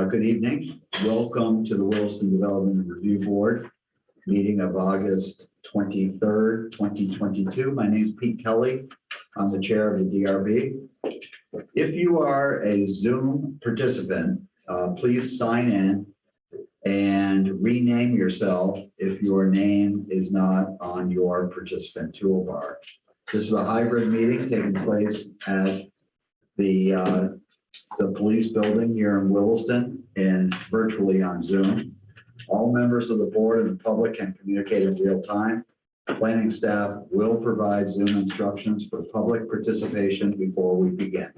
Good evening. Welcome to the Williston Development Review Board meeting of August 23rd, 2022. My name is Pete Kelly. I'm the chair of the DRB. If you are a Zoom participant, please sign in and rename yourself if your name is not on your participant toolbar. This is a hybrid meeting taking place at the police building here in Williston and virtually on Zoom. All members of the board and the public can communicate in real time. Planning staff will provide Zoom instructions for public participation before we begin.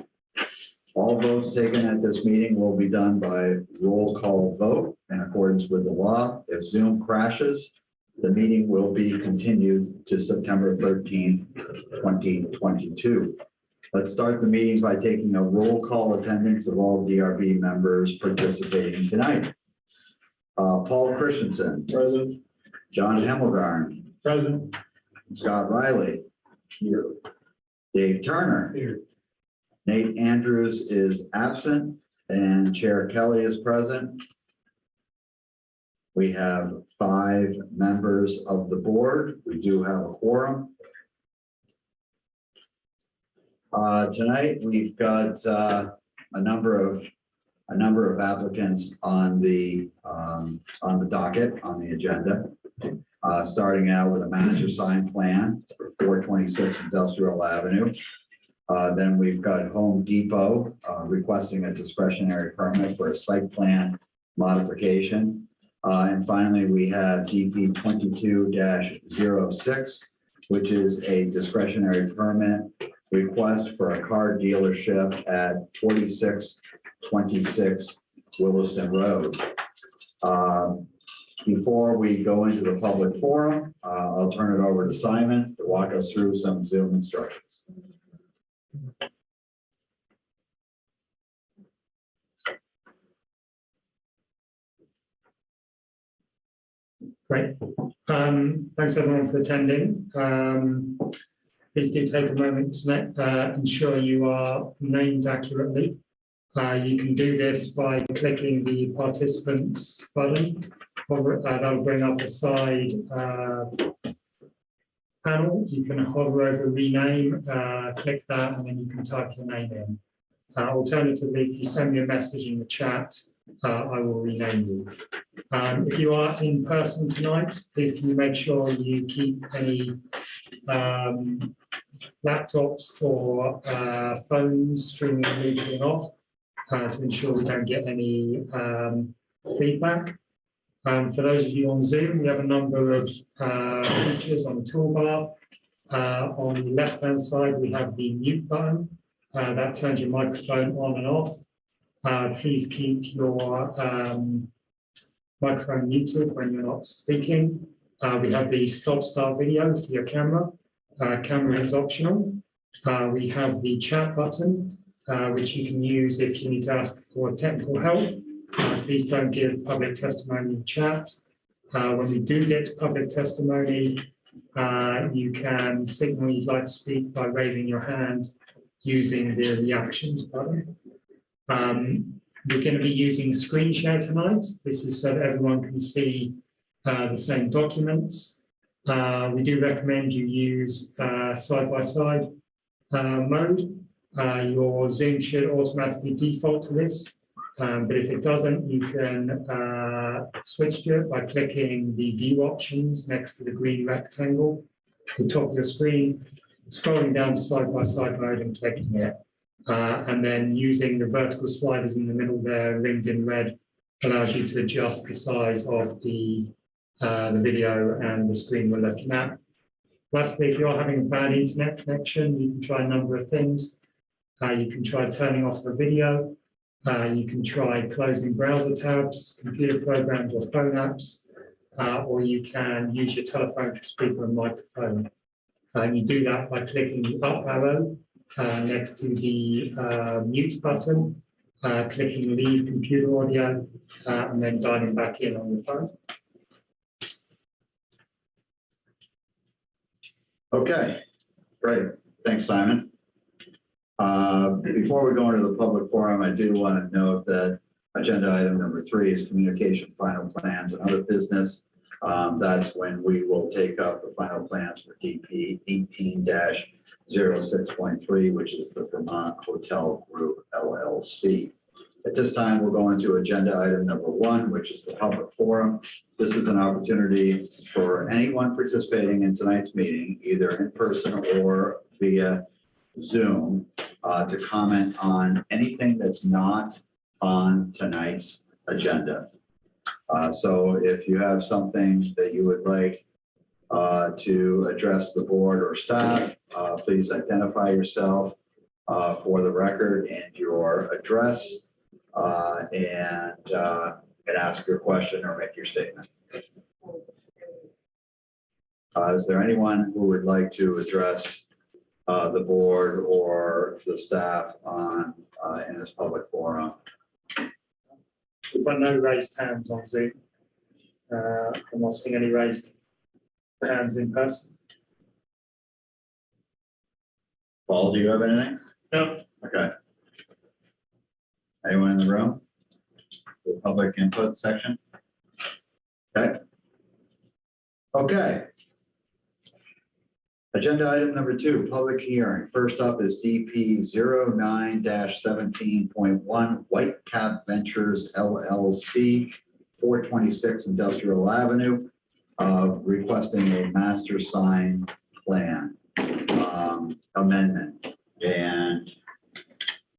All votes taken at this meeting will be done by roll call vote in accordance with the law. If Zoom crashes, the meeting will be continued to September 13th, 2022. Let's start the meeting by taking a roll call attendance of all DRB members participating tonight. Paul Christensen. Present. John Hemmelgarn. Present. Scott Riley. Here. Dave Turner. Here. Nate Andrews is absent and Chair Kelly is present. We have 5 members of the board. We do have a quorum. Tonight we've got a number of applicants on the docket, on the agenda. Starting out with a master sign plan for 426 Industrial Avenue. Then we've got Home Depot requesting a discretionary permit for a site plan modification. And finally, we have DP 22-06, which is a discretionary permit request for a car dealership at 4626 Williston Road. Before we go into the public forum, I'll turn it over to Simon to walk us through some Zoom instructions. Great. Thanks everyone for attending. Please do take a moment to ensure you are named accurately. You can do this by clicking the participants button. That'll bring up a side panel. You can hover over rename, click that, and then you can type your name in. Alternatively, if you send me a message in the chat, I will rename you. If you are in person tonight, please can you make sure you keep any laptops or phones streaming and off to ensure we don't get any feedback. For those of you on Zoom, we have a number of features on the toolbar. On the left-hand side, we have the mute button. That turns your microphone on and off. Please keep your microphone muted when you're not speaking. We have the stop-start video for your camera. Camera is optional. We have the chat button, which you can use if you need to ask for technical help. Please don't give public testimony in chat. When we do get to public testimony, you can signal you'd like to speak by raising your hand using the reactions button. We're going to be using screen share tonight. This is so that everyone can see the same documents. We do recommend you use side-by-side mode. Your Zoom should automatically default to this. But if it doesn't, you can switch to it by clicking the view options next to the green rectangle at the top of your screen, scrolling down to side-by-side mode and clicking it. And then using the vertical sliders in the middle there, ringed in red, allows you to adjust the size of the video and the screen we're looking at. Lastly, if you're having a bad internet connection, you can try a number of things. You can try turning off the video. You can try closing browser tabs, computer programs or phone apps, or you can use your telephone for speaker and microphone. And you do that by clicking the up arrow next to the mute button, clicking leave computer audio, and then dialing back in on your phone. Okay, great. Thanks, Simon. Before we go into the public forum, I do want to note that Agenda item number 3 is communication, final plans, and other business. That's when we will take up the final plans for DP 18-06.3, which is the Vermont Hotel Group LLC. At this time, we'll go into agenda item number 1, which is the public forum. This is an opportunity for anyone participating in tonight's meeting, either in person or via Zoom, to comment on anything that's not on tonight's agenda. So if you have something that you would like to address the board or staff, please identify yourself for the record and your address, and ask your question or make your statement. Is there anyone who would like to address the board or the staff on in this public forum? We've got no raised hands on Zoom. I'm not seeing any raised hands in person. Paul, do you have anything? No. Okay. Anyone in the room? The public input section? Okay. Okay. Agenda item number 2, public hearing. First up is DP 09-17.1 White Cap Ventures LLC, 426 Industrial Avenue, requesting a master sign plan amendment. And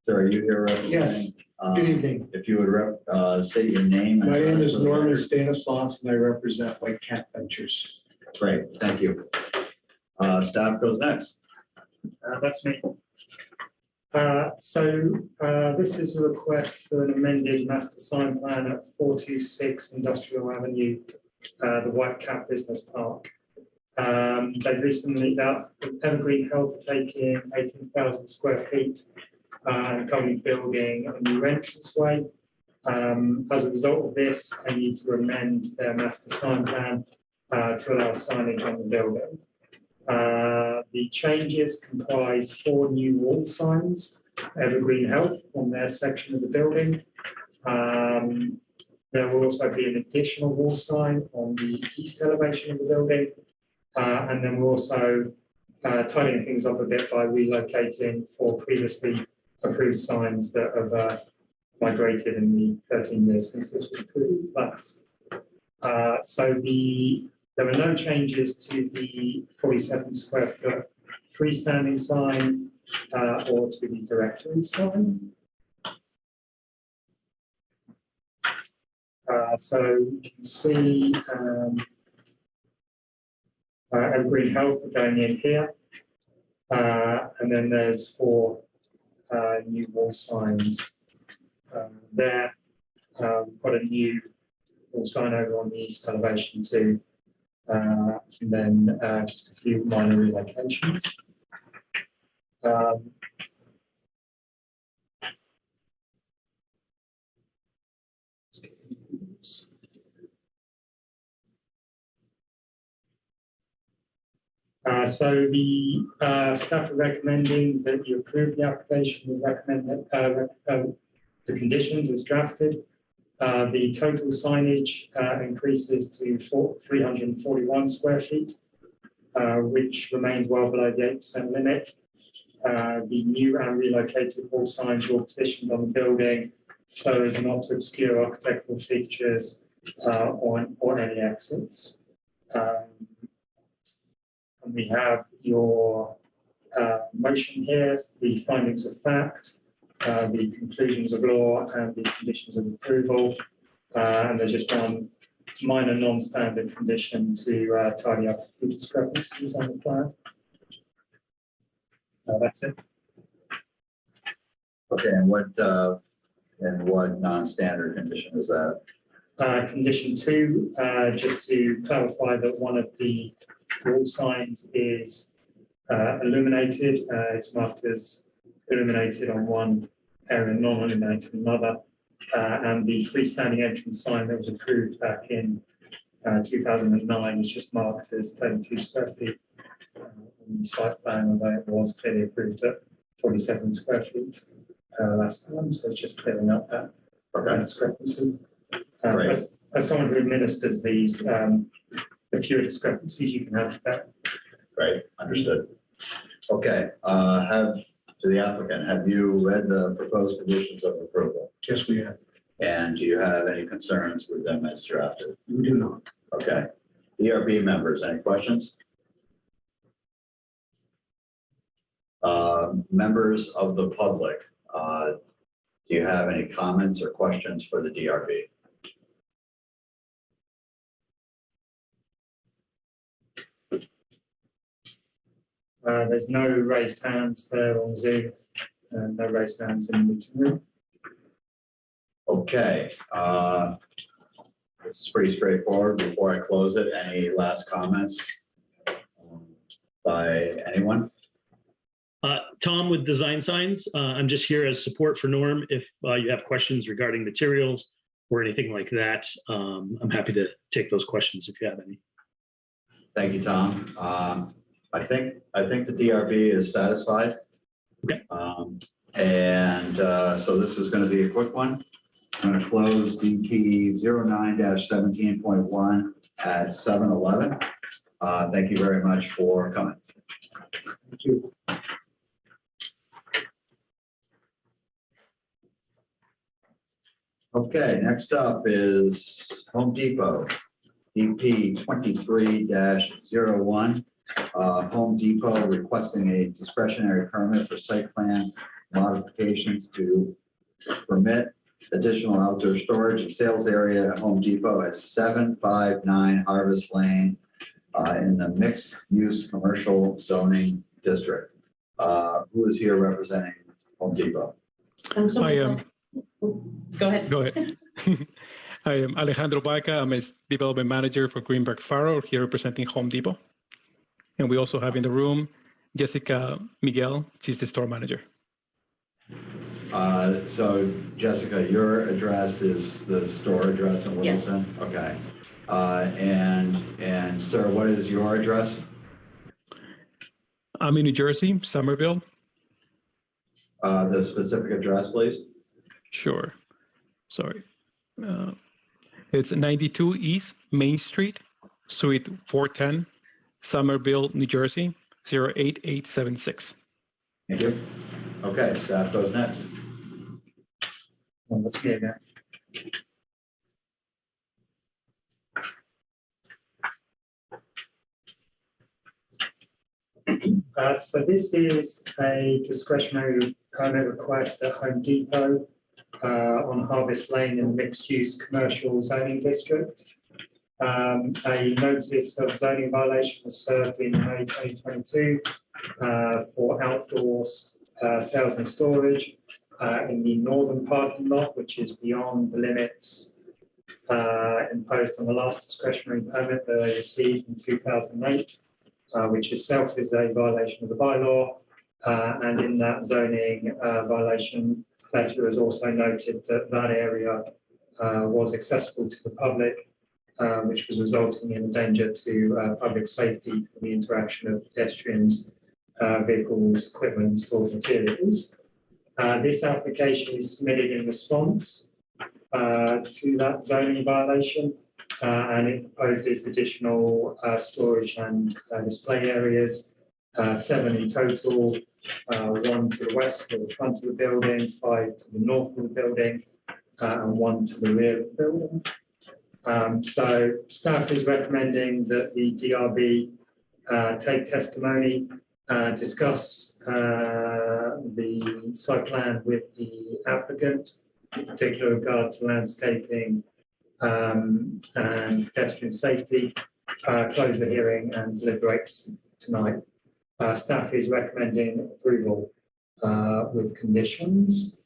sir, are you here representing? Yes. Good evening. If you would state your name. My name is Norman Stanislaus, and I represent White Cap Ventures. Great, thank you. Staff goes next. That's me. This is a request for an amended master sign plan at 426 Industrial Avenue, the White Cap Business Park. They've recently, Evergreen Health taking 18,000 square feet, currently building a new entranceway. As a result of this, they need to amend their master sign plan to allow signage on the building. The changes comprise 4 new wall signs, Evergreen Health, on their section of the building. There will also be an additional wall sign on the east elevation of the building. And then we're also tidying things up a bit by relocating 4 previously approved signs that have migrated in the 13 years since this was approved last. There were no changes to the 47 square foot freestanding sign or to the directory sign. So you can see Evergreen Health going in here. And then there's 4 new wall signs there. We've got a new wall sign over on the east elevation too. And then just a few minor relocations. So the staff are recommending that you approve the application. We recommend that the conditions as drafted. The total signage increases to 341 square feet, which remains well below the 8% limit. The new and relocated wall signs were positioned on the building so as not to obscure architectural features or any exits. And we have your motion here, the findings of fact, the conclusions of law, and the conditions of approval. And there's just one minor non-standard condition to tidy up a few discrepancies on the plan. That's it. Okay, and what non-standard condition is that? Condition 2, just to clarify that one of the wall signs is illuminated. It's marked as illuminated on one area, non-illuminated on another. And the freestanding entrance sign that was approved back in 2009 is just marked as 32 square feet on the site plan, although it was clearly approved at 47 square feet last time. So it's just clearing up that. Okay, discrepancy. Great. As someone who administers these, the fewer discrepancies you can have, the better. great, understood. Okay, to the applicant, have you read the proposed conditions of approval? Yes, we have. And do you have any concerns with them as drafted? We do not. Okay. DRB members, any questions? Members of the public, do you have any comments or questions for the DRB? There's no raised hands there on Zoom, no raised hands in the meeting room. Okay, this is pretty straightforward. Before I close it, any last comments by anyone? Tom with Design Signs. I'm just here as support for Norm. If you have questions regarding materials or anything like that, I'm happy to take those questions if you have any. Thank you, Tom. I think the DRB is satisfied. Okay. So this is going to be a quick one. I'm going to close DP 09-17.1 at 7:11. Thank you very much for coming. Thank you. Okay, next up is Home Depot, DP 23-01. Home Depot requesting a discretionary permit for site plan modifications to permit additional outdoor storage and sales area at Home Depot at 759 Harvest Lane in the mixed use commercial zoning district. Who is here representing Home Depot? I am. Go ahead. Go ahead. I am Alejandro Baca. I'm a development manager for Greenberg Farrow, here representing Home Depot. And we also have in the room Jessica Miguel. She's the store manager. So Jessica, your address is the store address in Williston? Yes. Okay. And sir, what is your address? I'm in New Jersey, Somerville. The specific address, please. Sure. Sorry. It's 92 East Main Street, Suite 410, Somerville, New Jersey, 08876. Thank you. Okay, staff goes next. Well, let's be again. So this is a discretionary permit request at Home Depot on Harvest Lane in the mixed-use commercial zoning district. A notice of zoning violation was served in May 2022 for outdoor sales and storage in the northern parking lot, which is beyond the limits imposed on the last discretionary permit that I received in 2008, which itself is a violation of the bylaw. And in that zoning violation letter was also noted that that area was accessible to the public, which was resulting in danger to public safety for the interaction of pedestrians, vehicles, equipment, and stored materials. This application is submitted in response to that zoning violation, and it proposes additional storage and display areas, 7 in total, 1 to the west of the front of the building, 5 to the north of the building, and 1 to the rear of the building. So staff is recommending that the DRB take testimony, discuss the site plan with the applicant, in particular regard to landscaping and pedestrian safety, close the hearing and deliberate tonight. Staff is recommending approval with conditions.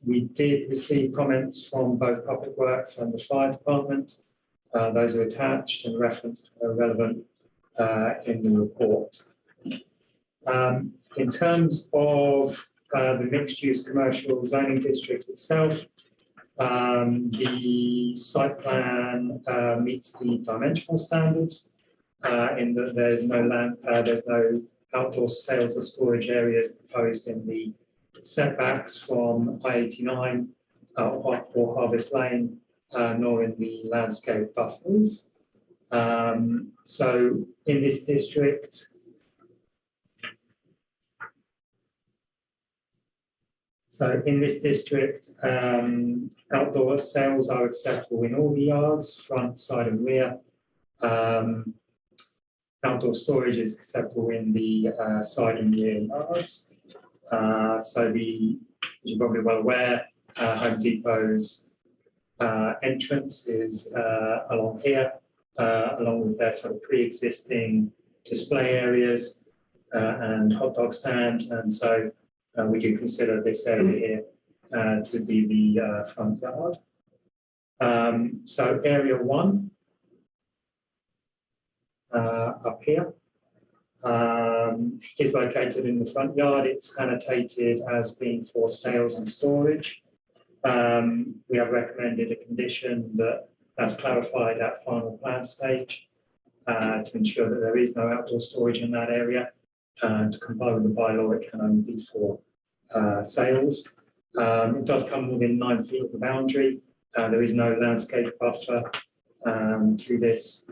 We did receive comments from both Public Works and the Fire Department. Those are attached and referenced where relevant in the report. In terms of the mixed-use commercial zoning district itself, the site plan meets the dimensional standards in that there's no outdoor sales or storage areas proposed in the setbacks from I-89 or Harvest Lane, nor in the landscape buffers. So in this district, outdoor sales are acceptable in all the yards, front, side, and rear. Outdoor storage is acceptable in the side and rear yards. So as you're probably well aware, Home Depot's entrance is along here, along with their sort of pre-existing display areas and hot dog stand. And so we do consider this area here to be the front yard. So area 1 up here is located in the front yard. It's annotated as being for sales and storage. We have recommended a condition that's clarified at final plan stage to ensure that there is no outdoor storage in that area. To comply with the bylaw, it can only be for sales. It does come within 9 feet of the boundary. There is no landscape buffer to this.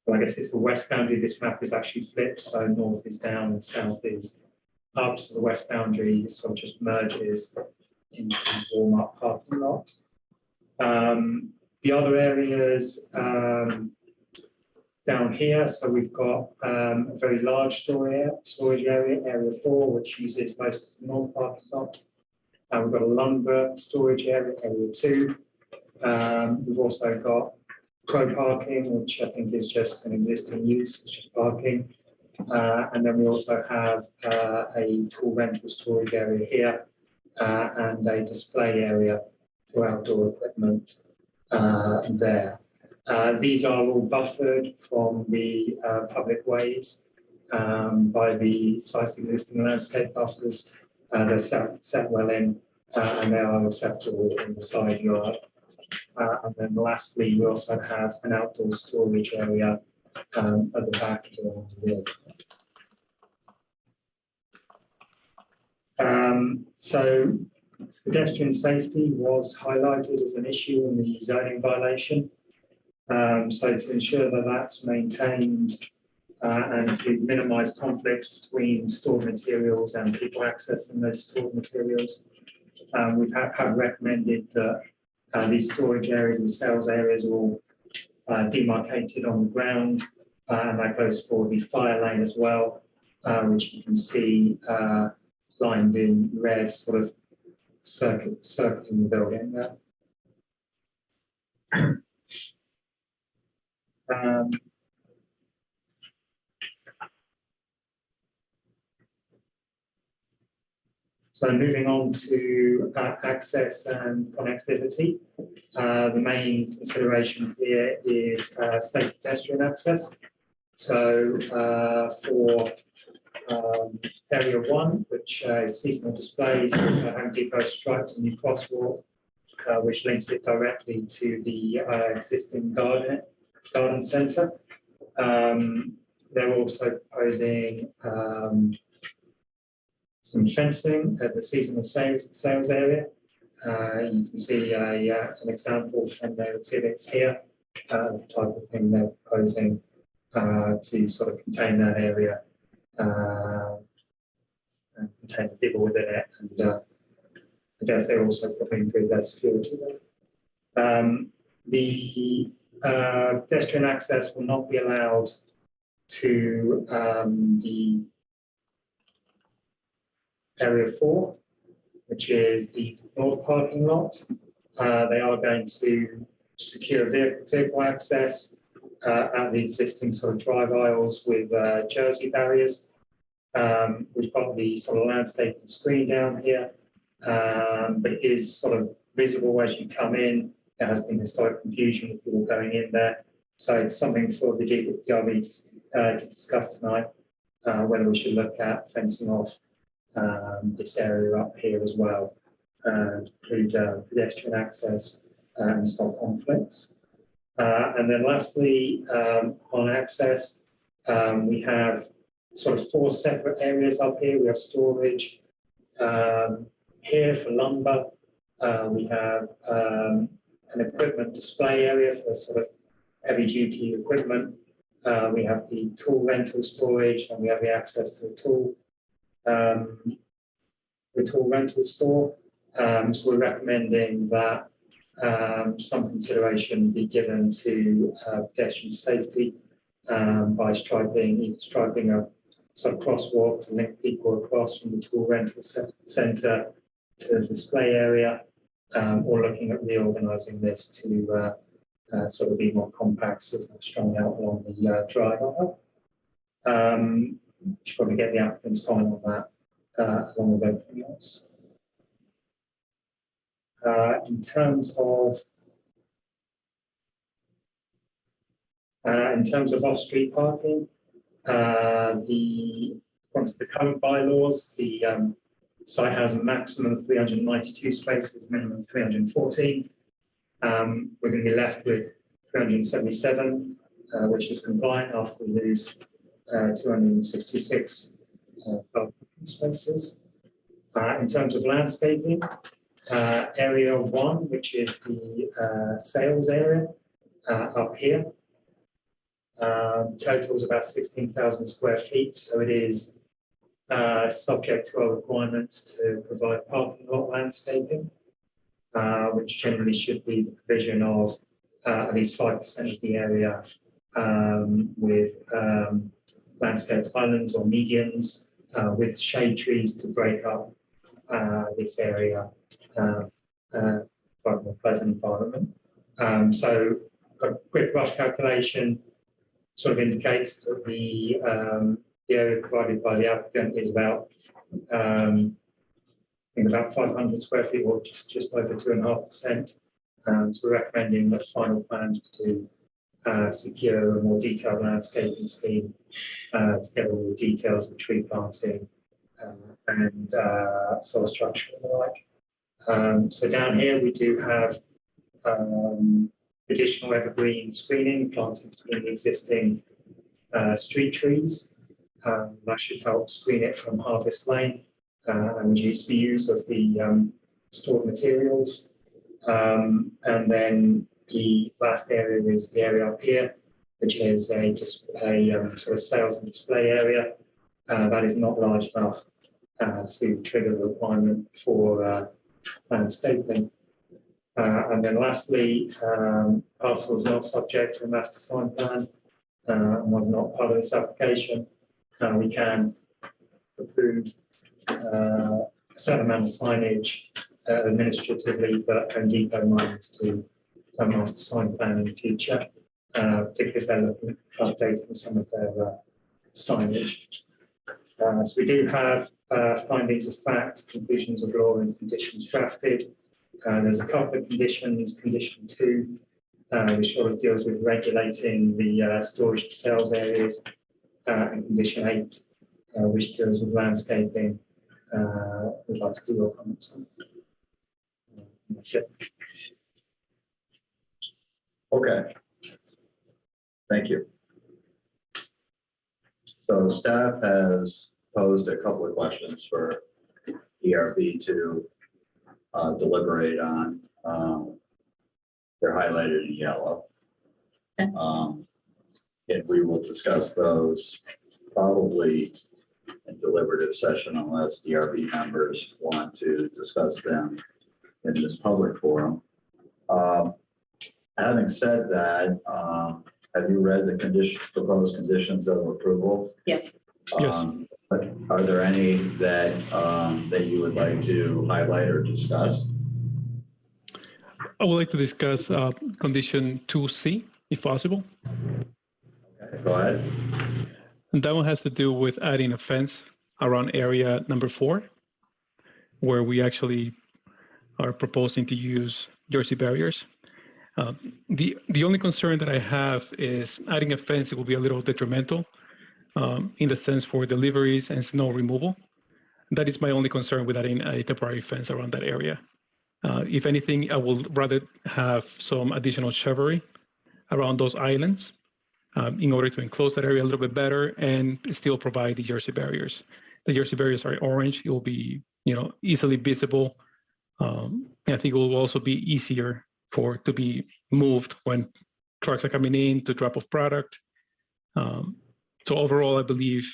Well, I guess it's the west boundary. This map is actually flipped, so north is down and south is up. So the west boundary sort of just merges into the warm-up parking lot. The other areas down here, so we've got a very large storage area, area 4, which uses most of the north parking lot. We've got a lumber storage area, area 2. We've also got co-parking, which I think is just an existing use, it's just parking. And then we also have a tool rental storage area here and a display area for outdoor equipment there. These are all buffered from the public ways by the site's existing landscape buffers. They're set well in and they are acceptable in the side yard. And then lastly, we also have an outdoor storage area at the back here on the rear. So pedestrian safety was highlighted as an issue in the zoning violation. So to ensure that that's maintained and to minimise conflict between stored materials and people accessing those stored materials, we have recommended that these storage areas and sales areas are all demarcated on the ground, and that goes for the fire lane as well, which you can see lined in red, sort of circling the building there. So moving on to access and connectivity, the main consideration here is safe pedestrian access. So for area 1, which is seasonal displays, Home Depot striped a new crosswalk, which links it directly to the existing garden centre. They're also proposing some fencing at the seasonal sales area. You can see an example from their exhibits here of the type of thing they're proposing to sort of contain that area and contain the people within it. And I guess they also probably improve their security there. The pedestrian access will not be allowed to the area 4, which is the north parking lot. They are going to secure vehicle access at the existing sort of drive aisles with jersey barriers. We've got the sort of landscaping screen down here, but it is sort of visible as you come in. There has been historic confusion with people going in there. So it's something for the DRB to discuss tonight, whether we should look at fencing off this area up here as well, and include pedestrian access and stop conflicts. And then lastly, on access, we have sort of 4 separate areas up here. We have storage Here for lumber, we have an equipment display area for sort of heavy-duty equipment. We have the tool rental storage, and we have the access to the tool rental store. So we're recommending that some consideration be given to pedestrian safety by either striping a sort of crosswalk to link people across from the tool rental centre to the display area, or looking at reorganising this to sort of be more compact, so it's strung out along the drive aisle. Should probably get the applicant's comment on that along with everything else. In terms of off-street parking, according to the current bylaws, the site has a maximum of 392 spaces, minimum 314. We're going to be left with 377, which is compliant after we lose 266 parking spaces. In terms of landscaping, area 1, which is the sales area up here, total is about 16,000 square feet, so it is subject to our requirements to provide parking lot landscaping, which generally should be the provision of at least 5% of the area with landscaped islands or medians with shade trees to break up this area for a more pleasant environment. So a quick rough calculation sort of indicates that the area provided by the applicant is about I think about 500 square feet, or just over 2.5%. So we're recommending that final plans to secure a more detailed landscaping scheme to get all the details of tree planting and soil structure and the like. So down here we do have additional evergreen screening planted between the existing street trees. That should help screen it from Harvest Lane and reduce the use of the stored materials. And then the last area is the area up here, which is a sort of sales and display area that is not large enough to trigger the requirement for landscaping. And then lastly, parcel is not subject to a master sign plan and was not part of this application. We can approve a certain amount of signage administratively, but Home Depot might do a master sign plan in the future, particularly if they're looking at updating some of their signage. So we do have findings of fact, conclusions of law, and conditions drafted. There's a couple of conditions. Condition 2, which sort of deals with regulating the storage of sales areas, and condition 8, which deals with landscaping. We'd like to do your comments on. That's it. Okay. Thank you. So staff has posed a couple of questions for DRB to deliberate on. They're highlighted in yellow. Okay. And we will discuss those probably in deliberative session unless DRB members want to discuss them in this public forum. Having said that, have you read the proposed conditions of approval? Yes. Yes. Are there any that that you would like to highlight or discuss? I would like to discuss condition 2C, if possible. Okay, go ahead. And that one has to do with adding a fence around area number 4, where we actually are proposing to use Jersey barriers. The only concern that I have is adding a fence. It will be a little detrimental in the sense for deliveries and snow removal. That is my only concern with adding a temporary fence around that area. If anything, I would rather have some additional shrubbery around those islands in order to enclose that area a little bit better and still provide the Jersey barriers. The Jersey barriers are orange. It will be easily visible. I think it will also be easier to be moved when trucks are coming in to drop off product. So overall, I believe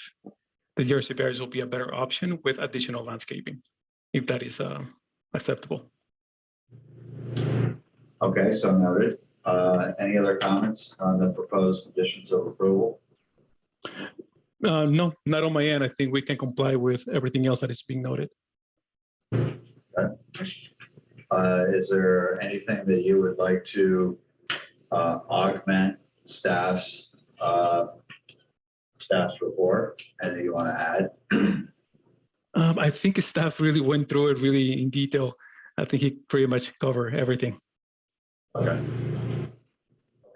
the Jersey barriers will be a better option with additional landscaping, if that is acceptable. Okay, so noted. Any other comments on the proposed conditions of approval? No, not on my end. I think we can comply with everything else that is being noted. Is there anything that you would like to augment staff's report? Anything you want to add? I think staff really went through it really in detail. I think he pretty much covered everything. Okay.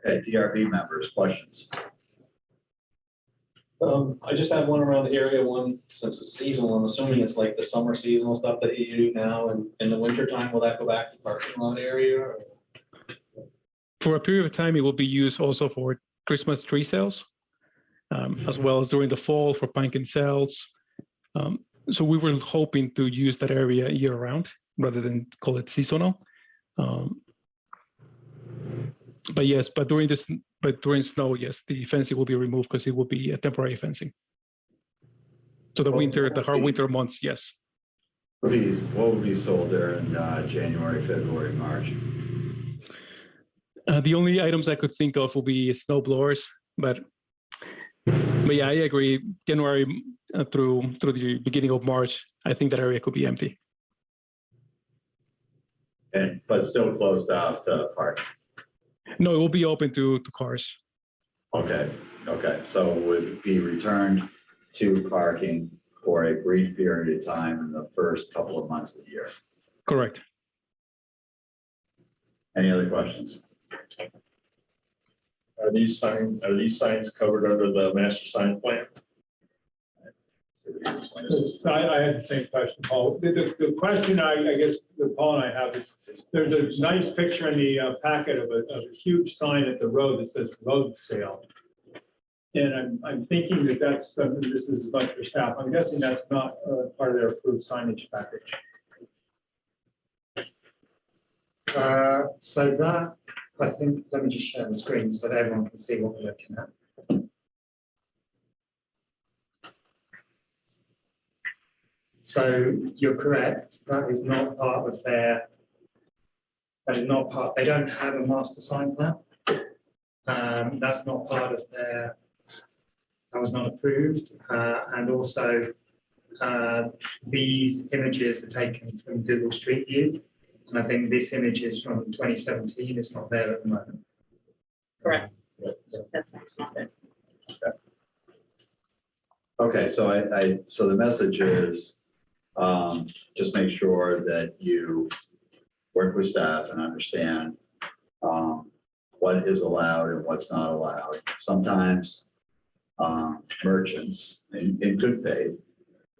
Okay, DRB members, questions? I just have one around the area, one since it's seasonal. I'm assuming it's like the summer seasonal stuff that you do now, and in the winter time, will that go back to parking lot area? Or? For a period of time, it will be used also for Christmas tree sales, as well as during the fall for pumpkin sales. So we were hoping to use that area year round rather than call it seasonal. But yes, during snow, yes, the fencing will be removed because it will be a temporary fencing. So the hard winter months, yes. What would be sold there in January, February, March? The only items I could think of will be snow blowers, but yeah, I agree. January through the beginning of March, I think that area could be empty. But still closed off to park. No, it will be open to cars. Okay. So it would be returned to parking for a brief period of time in the first couple of months of the year. Correct. Any other questions? Are these signs covered under the master sign plan? So I had the same question, Paul. The question I guess that Paul and I have is, there's a nice picture in the packet of a huge sign at the road that says road sale. And I'm thinking that that's, this is a bunch for staff. I'm guessing that's not part of their approved signage package. So that, I think, let me just share the screen so that everyone can see what we're looking at. So you're correct, that is not part of their, they don't have a master sign plan. That's not part of their, that was not approved. And also these images are taken from Google Street View. And I think this image is from 2017, it's not there at the moment. Correct. That's not there. Okay, so so the message is just make sure that you work with staff and understand what is allowed and what's not allowed. Sometimes merchants, in good faith,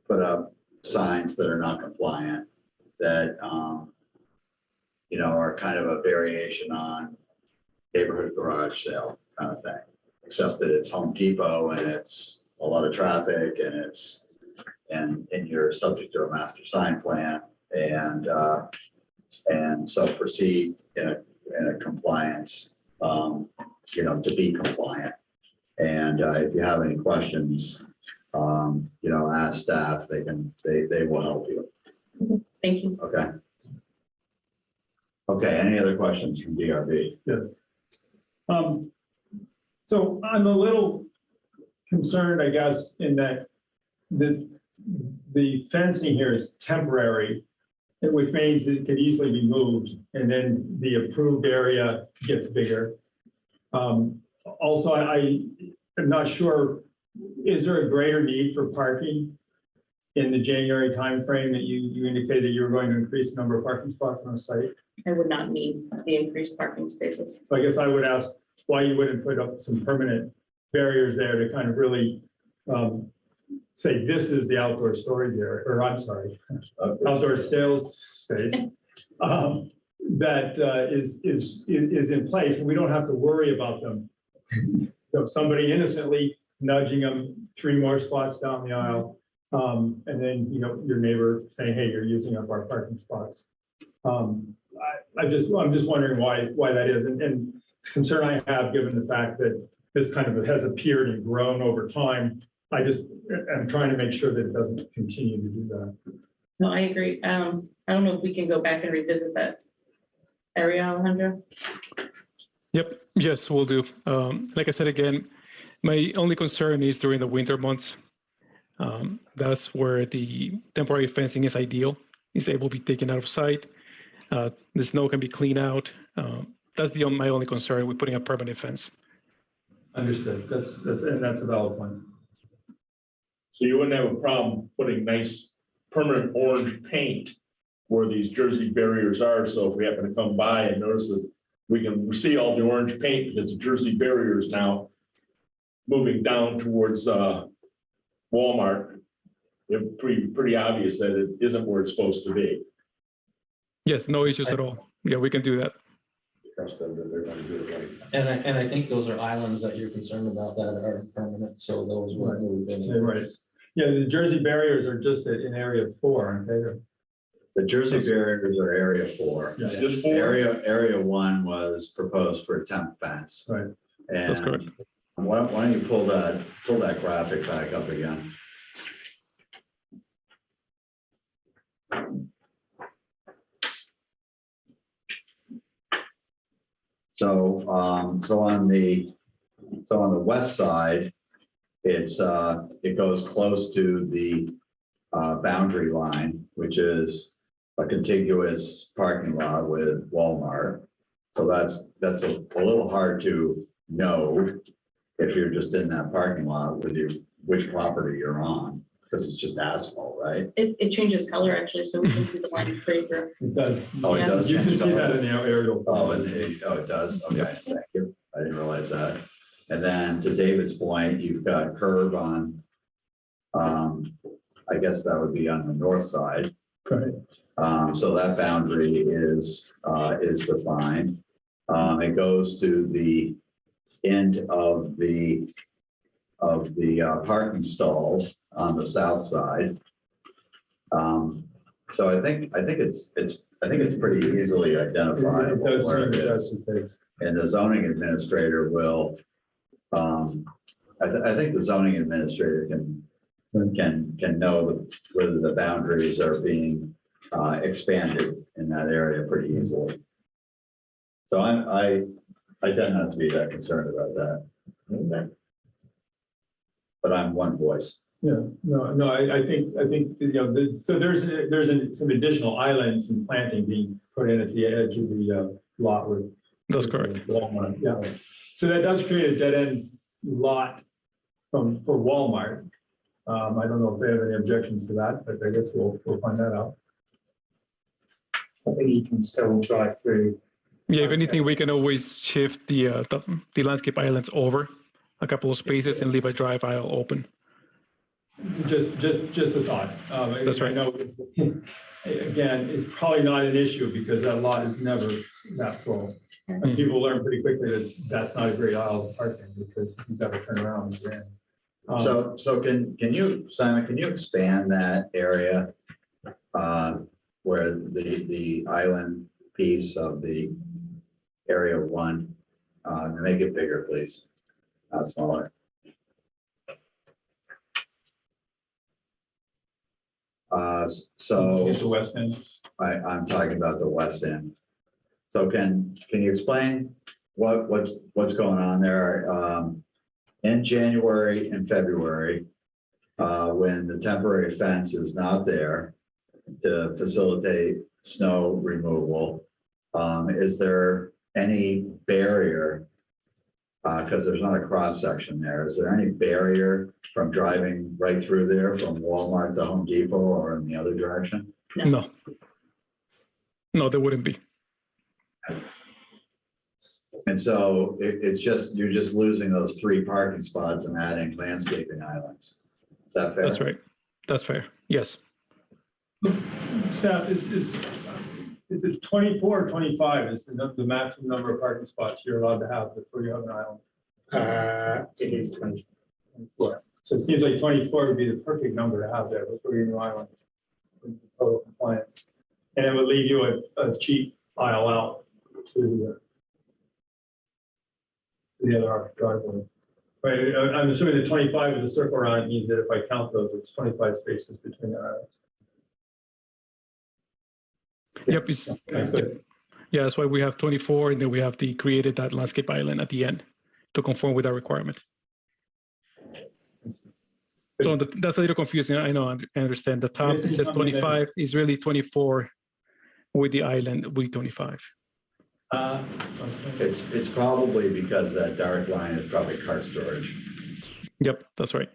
put up signs that are not compliant that are kind of a variation on neighborhood garage sale kind of thing, except that it's Home Depot and it's a lot of traffic and you're subject to a master sign plan and so proceed in a compliance, to be compliant. And if you have any questions, ask staff. They will help you. Thank you. Okay. Okay. Any other questions from DRB? Yes. So I'm a little concerned, I guess, in that the fencing here is temporary, which means it could easily be moved, and then the approved area gets bigger. Also, I am not sure, is there a greater need for parking in the January timeframe that you indicated you were going to increase the number of parking spots on the site? I would not need the increased parking spaces. So I guess I would ask why you wouldn't put up some permanent barriers there to kind of really say this is the outdoor storage area, or I'm sorry, outdoor sales space that is in place, and we don't have to worry about them. Somebody innocently nudging them 3 more spots down the aisle. And then, your neighbor saying, hey, you're using up our parking spots. I'm just wondering why that is. And concern I have, given the fact that this kind of has appeared and grown over time, I'm trying to make sure that it doesn't continue to do that. No, I agree. I don't know if we can go back and revisit that area, Alejandro. Yep, yes, we'll do. Like I said, again, my only concern is during the winter months. That's where the temporary fencing is ideal. It's able to be taken out of sight. The snow can be cleaned out. That's my only concern with putting a permanent fence. Understood. That's a valid point. So you wouldn't have a problem putting nice permanent orange paint where these Jersey barriers are. So if we happen to come by and notice that we can see all the orange paint because the Jersey barrier is now moving down towards Walmart. It's pretty obvious that it isn't where it's supposed to be. Yes, no issues at all. Yeah, we can do that. Trust them that they're going to do it right. And I think those are islands that you're concerned about that are permanent, so those will move in. Yeah, right. Yeah, the Jersey barriers are just in area 4, aren't they? The Jersey barriers are area 4. Yeah. Just for Area 1 was proposed for a temp fence. Right. That's correct. And why don't you pull that graphic back up again? So on the west side, it goes close to the boundary line, which is a contiguous parking lot with Walmart. So that's a little hard to know if you're just in that parking lot with which property you're on, because it's just asphalt, right? It changes color actually, so we can see the line straight through. It does. Oh, it Yeah. does. You can change see color? that in the aerial. Oh, it does. Okay, thank you. I didn't realize that. And then to David's point, you've got curb on, I guess that would be on the north side. Right. So that boundary is defined. It goes to the end of the parking stalls on the south side. So I think it's pretty easily It identifiable does where seem it it is. does the case. And the zoning administrator will, I think the zoning administrator can know whether the boundaries are being expanded in that area pretty easily. So I tend not to be that concerned about that. But I'm one voice. Yeah, no, I think, so there's some additional islands and planting being put in at the edge of the lot with. That's correct. Walmart, yeah. So that does create a dead end lot for Walmart. I don't know if they have any objections to that, but I guess we'll find that out. I think you can still drive through. Yeah, if anything, we can always shift the landscape islands over a couple of spaces and leave a drive aisle open. Just a thought. That's right. I know, again, it's probably not an issue because that lot is never that full. And people learn pretty quickly that that's not a great aisle of parking because you've got to turn around and get in. So can you, Simon, can you expand that area where the island piece of the area 1, make it bigger, please, not smaller. So At the west end. I'm talking about the west end. So can you explain what's going on there? In January and February, when the temporary fence is not there to facilitate snow removal, is there any barrier? Because there's not a cross section there. Is there any barrier from driving right through there from Walmart to Home Depot or in the other direction? No, there wouldn't be. And so it's just, you're just losing those 3 parking spots and adding landscaping islands. Is that fair? That's right. That's fair. Yes. Staff, is it 24 or 25 is the maximum number of parking spots you're allowed to have before you have an island? It is 20. Yeah. So it seems like 24 would be the perfect number to have there before you New Island. Total compliance. And it would leave you a cheap aisle out to the other driveway. But I'm assuming the 25 with the circle around it means that if I count those, it's 25 spaces between the aisles. Yep. Yep. Yeah, that's why we have 24, and then we have created that landscape island at the end to conform with our requirement. So that's a little confusing. I know, I understand. The top it says 25 is really 24 with the island with 25. Okay. It's probably because that dark line is probably car storage. Yep, that's right.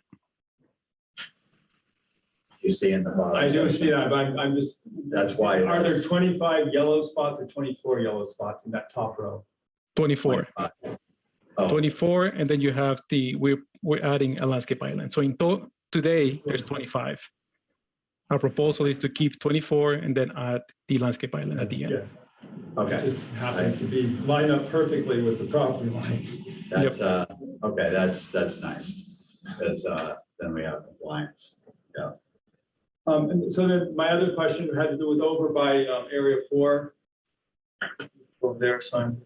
You see in the bottom. I do section. see that, but I'm just. That's why. Are there 25 yellow spots or 24 yellow spots in that top row? 24. Oh, 24, and then you have we're adding a landscape island. So today there's 25. Our proposal is to keep 24 and then add the landscape island at the end. Yes. okay. It just happens to be lined up perfectly with the property line. That's okay. That's nice. Because then we have compliance. Yeah. And so then my other question had to do with over by area 4. Over there, son.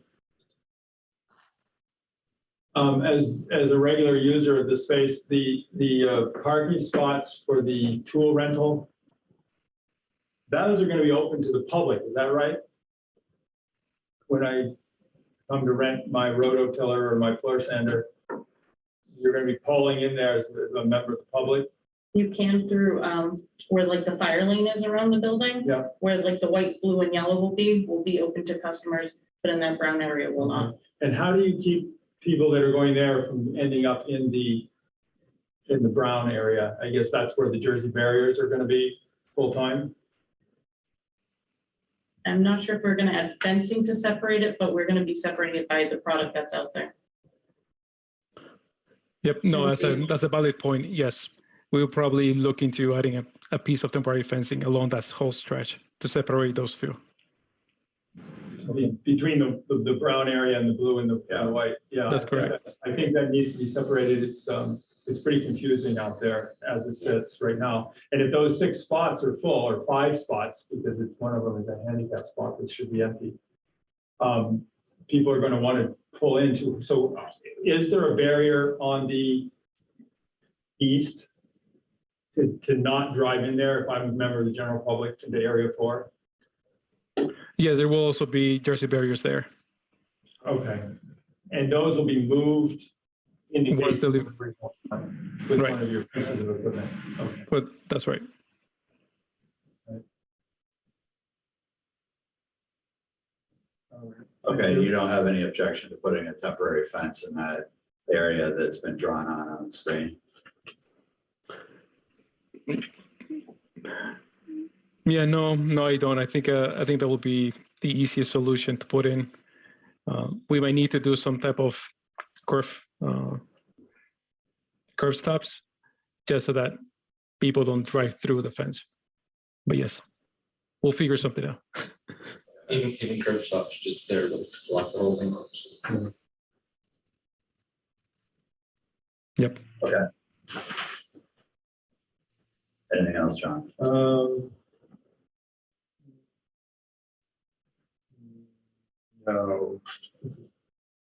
As a regular user of the space, the parking spots for the tool rental, those are going to be open to the public. Is that right? When I come to rent my rototiller or my floor sander, you're going to be polling in there as a member of the public. You can through where like the fire lane is around the building. Yeah. Where like the white, blue, and yellow will be open to customers, but in that brown area will not. And how do you keep people that are going there from ending up in the brown area? I guess that's where the Jersey barriers are going to be full time. I'm not sure if we're gonna add fencing to separate it, but we're gonna be separated by the product that's out there. Yep, no, that's a valid point. Yes, we will probably look into adding a piece of temporary fencing along that whole stretch to separate those two. Between the brown area and the blue and the white. Yeah, That's correct. I think that needs to be separated. It's pretty confusing out there as it sits right now. And if those 6 spots are full, or 5 spots, because one of them is a handicap spot that should be empty, people are going to want to pull into. So is there a barrier on the east to not drive in there if I'm a member of the general public into area 4? Yes, there will also be Jersey barriers there. Okay. And those will be moved in Once case delivered. with Right. one of your pieces of equipment. Okay. But that's right. Okay. You don't have any objection to putting a temporary fence in that area that's been drawn on the screen? Yeah, no, I don't. I think that will be the easiest solution to put in. We might need to do some type of curve stops, just so that people don't drive through the fence. But yes, we'll figure something out. Even curb stops, just there to block the whole thing. Yep. Okay. Anything else, John? No.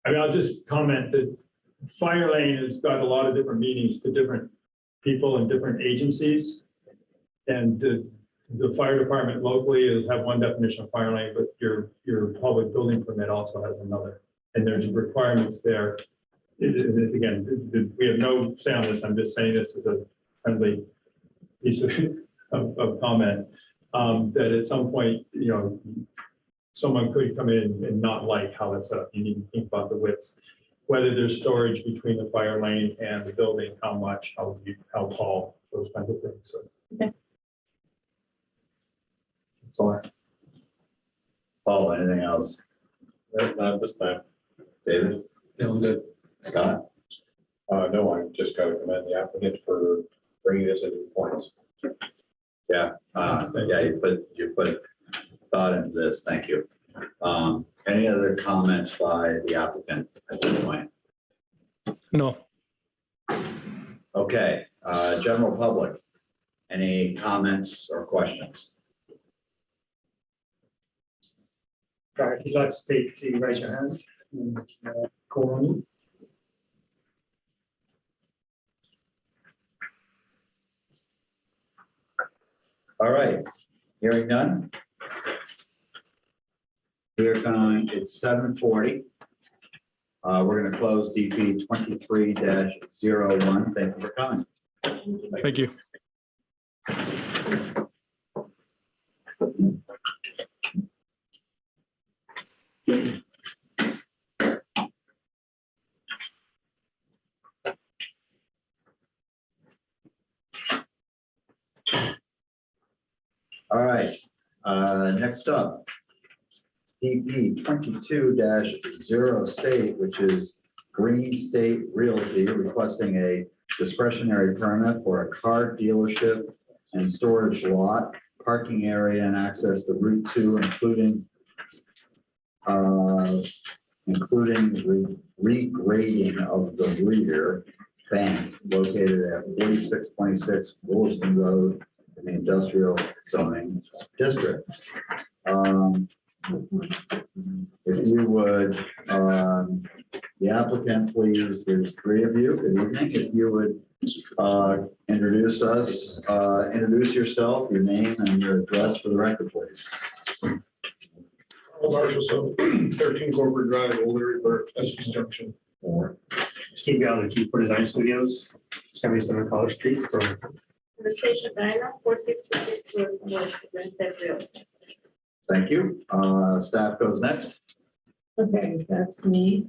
I mean, I'll just comment that fire lane has got a lot of different meanings to different people and different agencies. And the fire department locally have one definition of fire lane, but your public building permit also has another. And there's requirements there. Again, we have no say on this. I'm just saying this as a friendly piece of comment, that at some point, someone could come in and not like how it's set up. You need to think about the widths, whether there's storage between the fire lane and the building, how much, how deep, how tall, those kinds of things. So. Okay. That's all. Paul, anything else? Not this time. David? No, good. Scott? No, I just got to commend the applicant for bringing this into points. Yeah, you put thought into this. Thank you. Any other comments by the applicant at this point? No. Okay, General public, any comments or questions? If you'd like to speak, to raise your hand and call on you. All right, hearing none. We're going, it's 7:40. We're going to close DP 23-01. Thank you for coming. Thank you. All right, next up, DP 22-0 State, which is Green State Realty, requesting a discretionary permit for a car dealership and storage lot, parking area and access to Route 2, including regrading of the rear bank located at 4626 Williston Road in the industrial zoning district. If you would, the applicant, please, there's three of you. Good evening. If you would introduce us, introduce yourself, your name and your address for the record, please. Marshall, so 13 Corporate Drive, Old River, Essex Junction. Steve Galvin, G4 Design Studios, 77 College Street. Anastasia Diner, 4626 West Realty. Thank you. Staff goes next. Okay, that's me.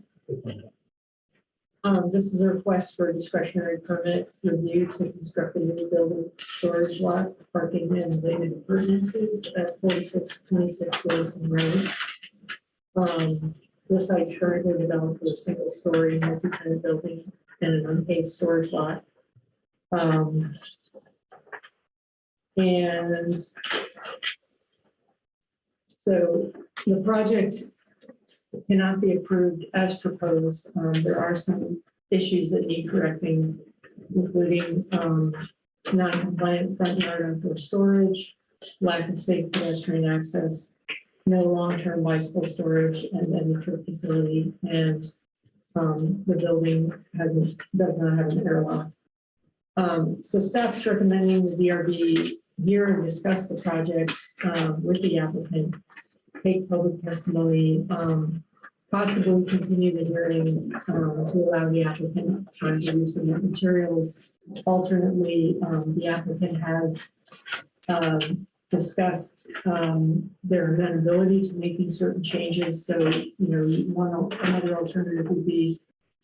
This is a request for a discretionary permit review to construct a new building storage lot, parking and related appurtenances at 4626 Williston Road. This site is currently developed for a single-story multi-tenant building and an unpaved storage lot. And so the project cannot be approved as proposed. There are some issues that need correcting, including non-compliant front yard outdoor storage, lack of safe pedestrian access, no long-term bicycle storage, and then the trip facility, and the building does not have an airlock. So staff's recommending the DRB hear and discuss the project with the applicant, take public testimony, possibly continue the hearing to allow the applicant time to use the materials. Alternately, the applicant has discussed their amenability to making certain changes. So, another alternative would be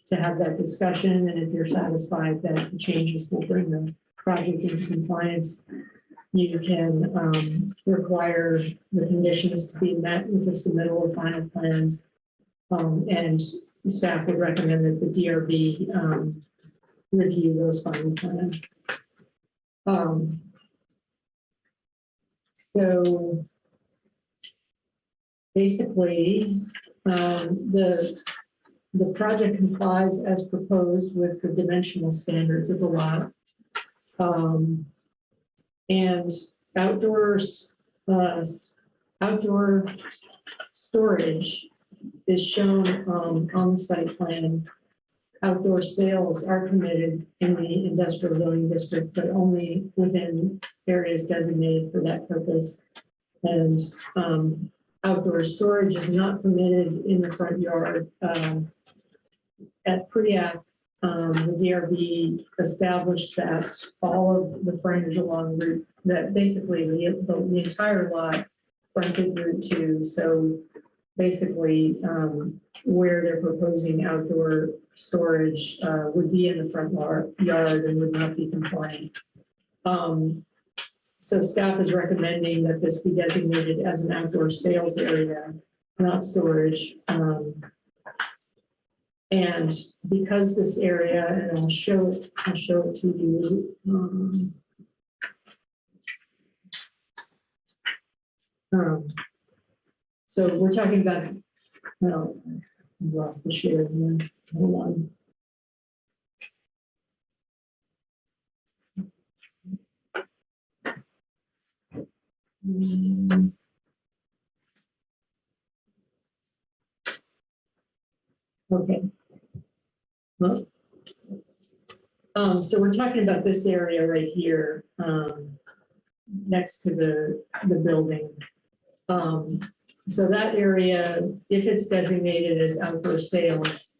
to have that discussion, and if you're satisfied that the changes will bring the project into compliance, you can require the conditions to be met with the submittal of final plans. And staff would recommend that the DRB review those final plans. So basically, the project complies as proposed with the dimensional standards of the lot. And outdoor storage is shown on the site plan. Outdoor sales are permitted in the industrial zoning district, but only within areas designated for that purpose. And outdoor storage is not permitted in the front yard. At pre-app, the DRB established that all of the frontage along Route, that basically the entire lot fronted Route 2. So basically, where they're proposing outdoor storage would be in the front yard and would not be compliant. So staff is recommending that this be designated as an outdoor sales area, not storage. And because this area, and I'll show it to you. So we're talking about, well, I lost the share here. Hold on. Okay. Well, so we're talking about this area right here, next to the building. So that area, if it's designated as outdoor sales,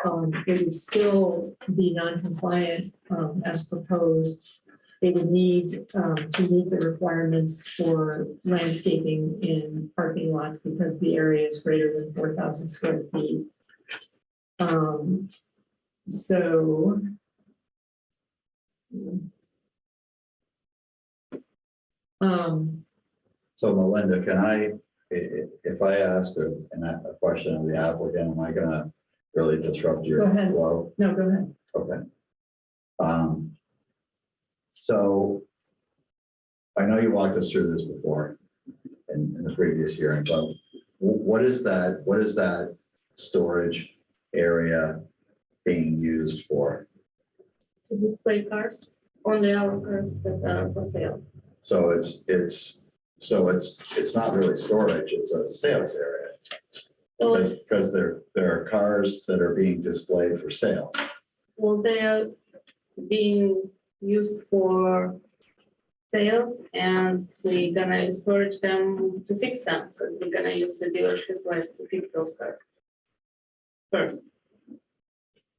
it would still be non-compliant as proposed. They would need to meet the requirements for landscaping in parking lots because the area is greater than 4,000 square feet. So So Melinda, can if I ask a question of the applicant, am I gonna really disrupt Go your ahead. flow? no, go ahead. Okay. So I know you walked us through this before in the previous hearing, but what is that storage area being used for? To display cars, only our cars that are for sale. So it's not really storage, it's a sales area. So Because there are cars that are being displayed for sale. well, they are being used for sales, and we're gonna storage them to fix them, because we're gonna use the dealership like to fix those cars first.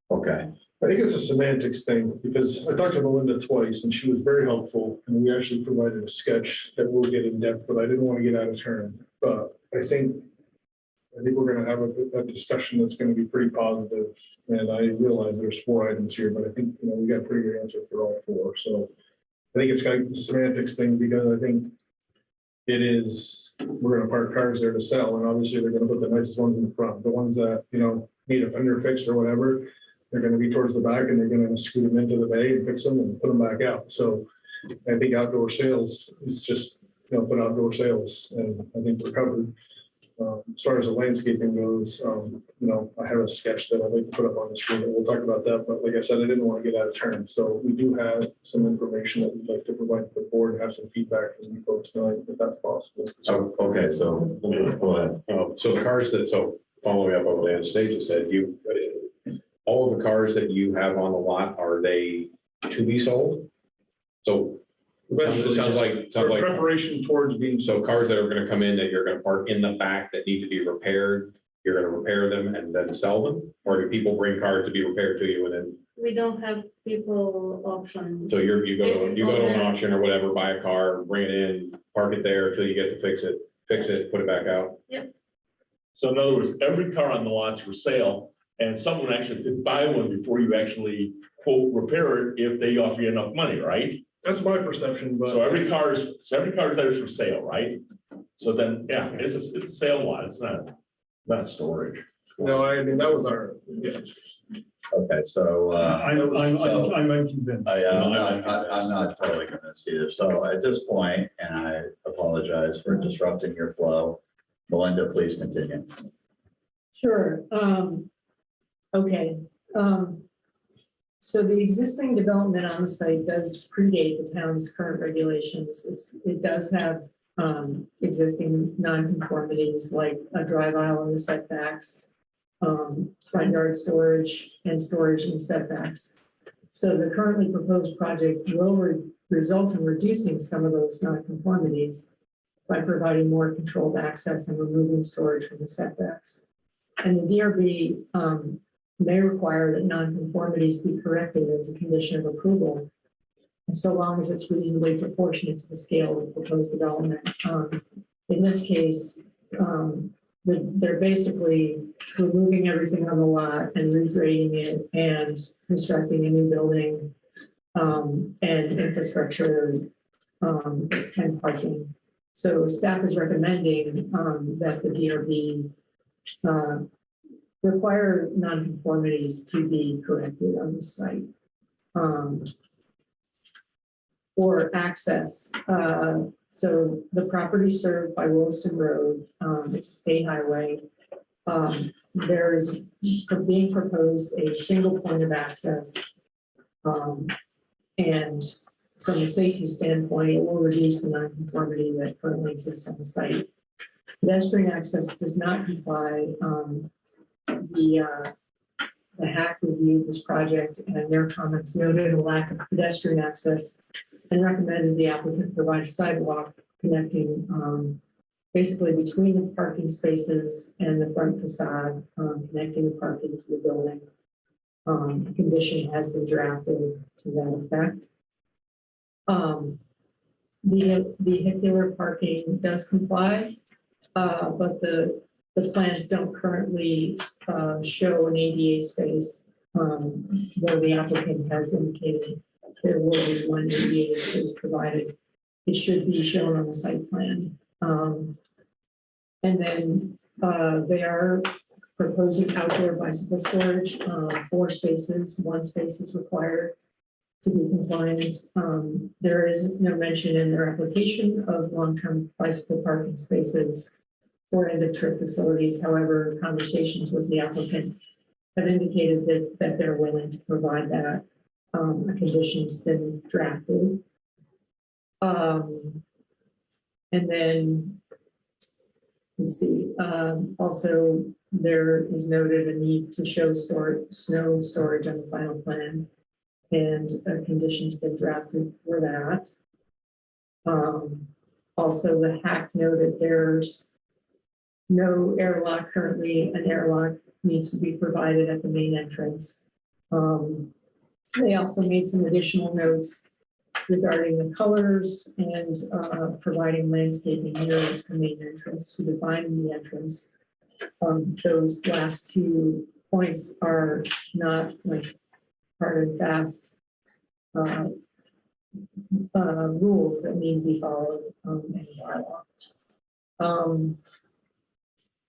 Okay, I think it's a semantics thing, because I talked to Melinda twice and she was very helpful, and we actually provided a sketch that we'll get in depth, but I didn't want to get out of turn. But I think we're gonna have a discussion that's gonna be pretty positive, and I realize there's 4 items here, but I think, we got a pretty good answer for all 4, so I think it's kind of a semantics thing, because I think it is, we're gonna park cars there to sell, and obviously they're gonna put the nicest ones in the front. The ones that, need a fender fixed or whatever, they're gonna be towards the back, and they're gonna scoot them into the bay and fix them and put them back out. So I think outdoor sales is just, put outdoor sales, and I think we're covered. As far as the landscaping goes, I have a sketch that I'd like to put up on the screen, and we'll talk about that. But like I said, I didn't want to get out of turn. So we do have some information that we'd like to provide to the board and have some feedback from you folks tonight, if that's possible. so, okay, so go ahead. So the cars following up on what the stage has said, all of the cars that you have on the lot, are they to be sold? So it sounds like Preparation towards being so cars that are going to come in that you're going to park in the back that need to be repaired, you're going to repair them and then sell them? Or do people bring cars to be repaired to you and then? We don't have people option. So you go to an auction or whatever, buy a car, bring it in, park it there until you get to fix it, put it back out? Yep. So in other words, every car on the lot's for sale, and someone actually could buy one before you actually quote repair it if they offer you enough money, right? That's my perception, but So every car there is for sale, right? So then, yeah, it's a sale lot. It's not storage. no, I mean, that was our, yeah. Okay, so I'm unconvinced. I'm not totally convinced either. So at this point, and I apologize for disrupting your flow, Melinda, please continue. Sure. Okay. So the existing development on the site does predate the town's current regulations. It does have existing nonconformities like a drive aisle in the setbacks, front yard storage and storage in setbacks. So the currently proposed project will result in reducing some of those nonconformities by providing more controlled access and removing storage from the setbacks. And the DRB may require that nonconformities be corrected as a condition of approval, so long as it's reasonably proportionate to the scale of the proposed development. In this case, they're basically removing everything on the lot and regrading it and constructing a new building and infrastructure and parking. So staff is recommending that the DRB require nonconformities to be corrected on the site. For access, so the property served by Williston Road, it's a state highway. There is being proposed a single point of access, and from a safety standpoint, it will reduce the nonconformity that currently exists on the site. Pedestrian access does not comply. The HAC reviewed this project and their comments noted a lack of pedestrian access and recommended the applicant provide a sidewalk connecting basically between the parking spaces and the front facade, connecting the parking to the building. A condition has been drafted to that effect. The vehicular parking does comply, but the plans don't currently show an ADA space, though the applicant has indicated there will be one ADA space provided. It should be shown on the site plan. And then they are proposing outdoor bicycle storage, 4 spaces, 1 space is required to be compliant. There is no mention in their application of long-term bicycle parking spaces for end-of-trip facilities. However, conversations with the applicant have indicated that they're willing to provide that. A condition's been drafted. And then, let's see, also there is noted a need to show snow storage on the final plan, and a condition's been drafted for that. Also, the HAC noted there's no airlock currently. An airlock needs to be provided at the main entrance. They also made some additional notes regarding the colors and providing landscaping near the main entrance to define the entrance. Those last 2 points are not like hard and fast rules that need to be followed in the bylaw.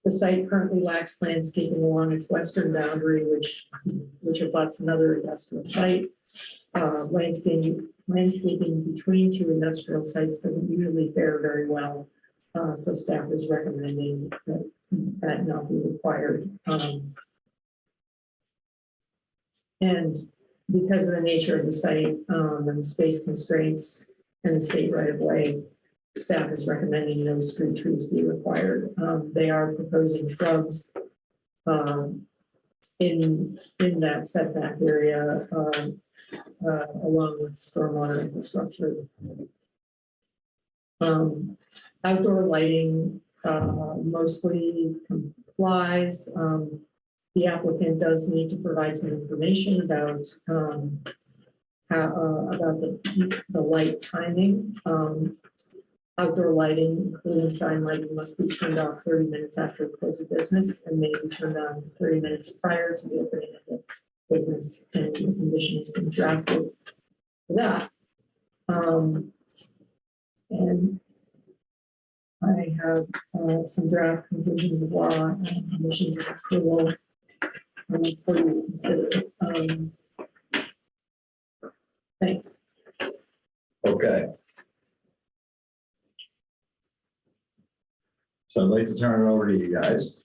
The site currently lacks landscaping along its western boundary, which abuts another industrial site. Landscaping between 2 industrial sites doesn't usually fare very well. So staff is recommending that not be required. And because of the nature of the site and the space constraints and the state right of way, staff is recommending no street trees be required. They are proposing shrubs in that setback area along with stormwater infrastructure. Outdoor lighting mostly complies. The applicant does need to provide some information about the light timing. Outdoor lighting, including sign lighting, must be turned off 30 minutes after the close of business and may be turned on 30 minutes prior to the opening of the business, and the condition has been drafted for that. And I have some draft conclusions of law and conditions of approval for you to consider. Thanks. Okay. So I'd like to turn it over to you guys.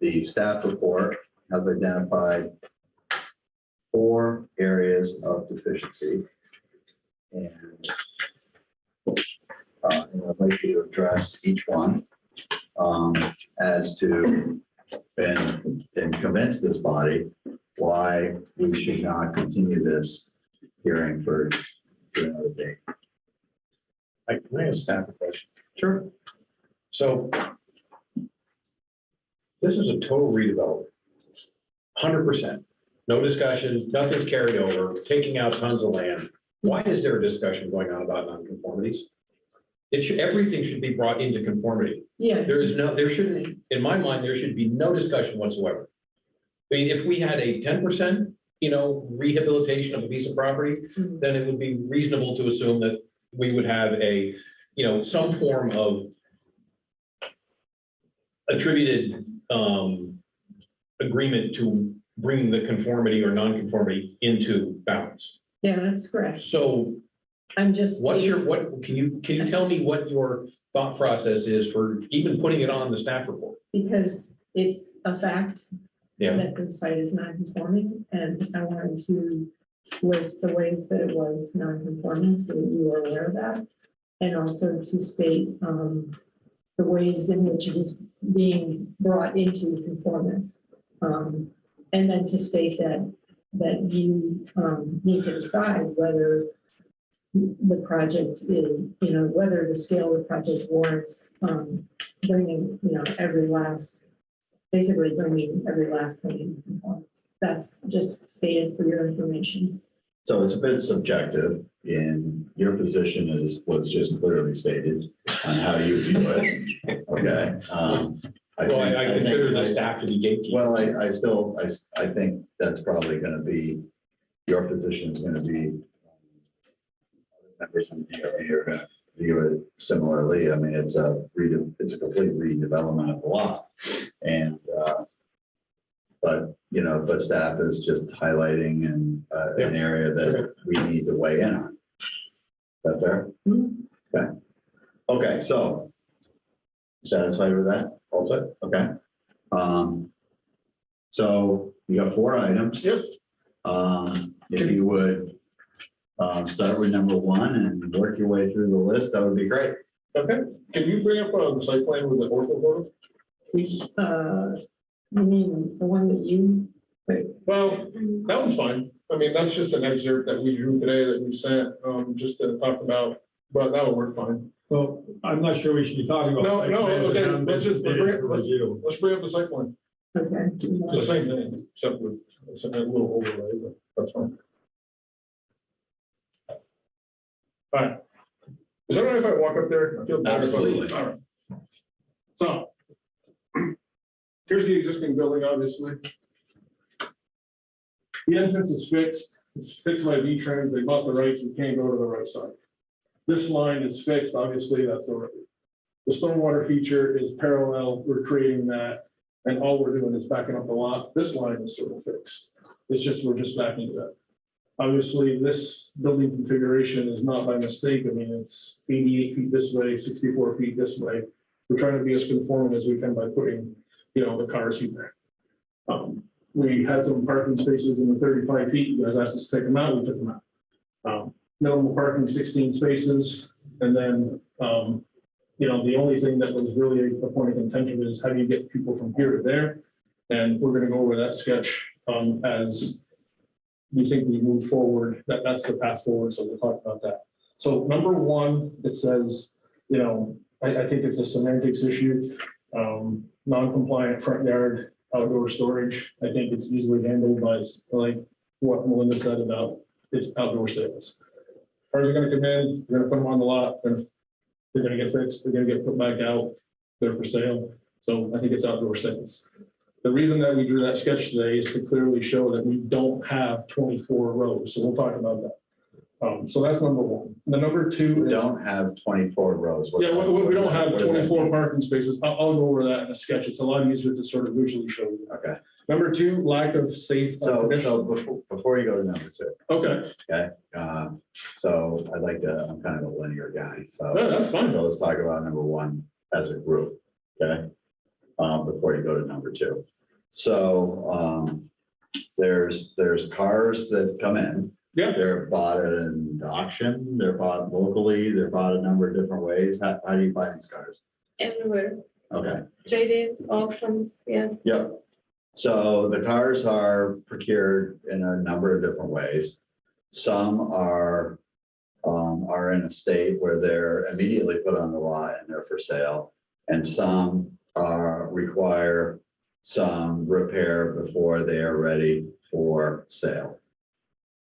The staff report has identified 4 areas of deficiency. And I'd like you to address each one as to and convince this body why we should not continue this hearing for another day. Can I ask staff a question? Sure. So this is a total redevelopment, 100%. No discussion, nothing's carried over, taking out tons of land. Why is there a discussion going on about nonconformities? Everything should be brought into conformity. Yeah. There shouldn't, in my mind, there should be no discussion whatsoever. I mean, if we had a 10%, rehabilitation of a piece of property, then it would be reasonable to assume that we would have a, some form of attributed agreement to bring the conformity or nonconformity into balance. Yeah, that's correct. So I'm just. Can you tell me what your thought process is for even putting it on the staff report? Because it's a fact Yeah. that the site is non-conforming, and I wanted to list the ways that it was non-conforming, so that you are aware of that. And also to state the ways in which it is being brought into conformance. And then to state that you need to decide whether the project is, whether the scale of the project warrants bringing, basically bringing every last thing in conformance. That's just stated for your information. So it's a bit subjective, and your position was just clearly stated on how you view it. Okay. I consider the staff to be gatekeepers. Well, I think that's probably going to be, your position is going to be, members of the DRB are going to view it similarly. I mean, it's a complete redevelopment of the lot. And, but staff is just highlighting an area that we need to weigh in on. Is that fair? Okay. Okay, so satisfied with that? All set? Okay. So you got 4 items. Yep. If you would start with number 1 and work your way through the list, that would be great. Okay, can you bring up the site plan with the ortho photo, please? You mean the one that you, Well, that one's fine. I mean, that's just an excerpt that we drew today that we sent, just to talk about, but that would work fine. Well, I'm not sure we should be talking about. No, site no, plans okay, and let's this bring it, review. let's bring up the site plan. okay. It's the same thing, except with it's a little overlay, but that's fine. All right. Is that all right if I walk up there? I feel better. Absolutely. All right. So here's the existing building, obviously. The entrance is fixed. It's fixed by V-Trans. They bought the rights. We can't go to the right side. This line is fixed. Obviously, that's the stormwater feature is parallel. We're creating that. And all we're doing is backing up the lot. This line is sort of fixed. It's just, we're just backing it up. Obviously, this building configuration is not by mistake. I mean, it's 88 feet this way, 64 feet this way. We're trying to be as conforming as we can by putting, the cars here. We had some parking spaces in the 35 feet. You guys asked us to take them out. We took them out. Minimum parking, 16 spaces. And then, the only thing that was really a point of contention is how do you get people from here to there? And we're going to go over that sketch as we think we move forward. That's the path forward. So we'll talk about that. So number 1, it says, I think it's a semantics issue. Non-compliant front yard, outdoor storage. I think it's easily handled by like what Melinda said about it's outdoor sales. Cars are going to come in, we're going to put them on the lot, they're going to get fixed, they're going to get put back out, they're for sale. So I think it's outdoor sales. The reason that we drew that sketch today is to clearly show that we don't have 24 rows. So we'll talk about that. So that's number 1. The number 2 We is don't have 24 rows. we don't have 24 parking spaces. I'll go over that in a sketch. It's a lot easier to sort of visually show you. Okay. Number 2, lack of safe. So before you go to number 2. Okay, Okay. So I'm kind of a linear guy. So no, that's fine. So let's talk about number 1 as a group. Okay. Before you go to number 2. So there's cars that come in. Yeah. They're bought at an auction, they're bought locally, they're bought a number of different ways. How do you buy these cars? Everywhere, Okay. trade-ins, auctions, yes. Yep. So the cars are procured in a number of different ways. Some are in a state where they're immediately put on the lot and they're for sale. And some require some repair before they are ready for sale.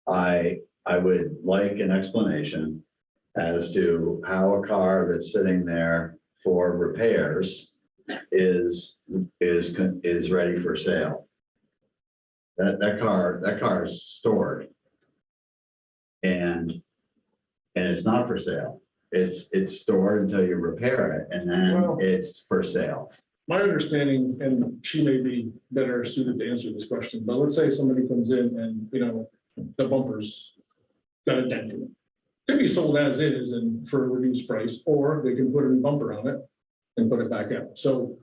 I would like an explanation as to how a car that's sitting there for repairs is ready for sale. That car is stored and it's not for sale. It's stored until you repair it and then it's for sale. My understanding, and she may be better suited to answer this question, but let's say somebody comes in and, the bumper's got a dent in it. Could be sold as is and for a reduced price, or they can put a new bumper on it and put it back out. So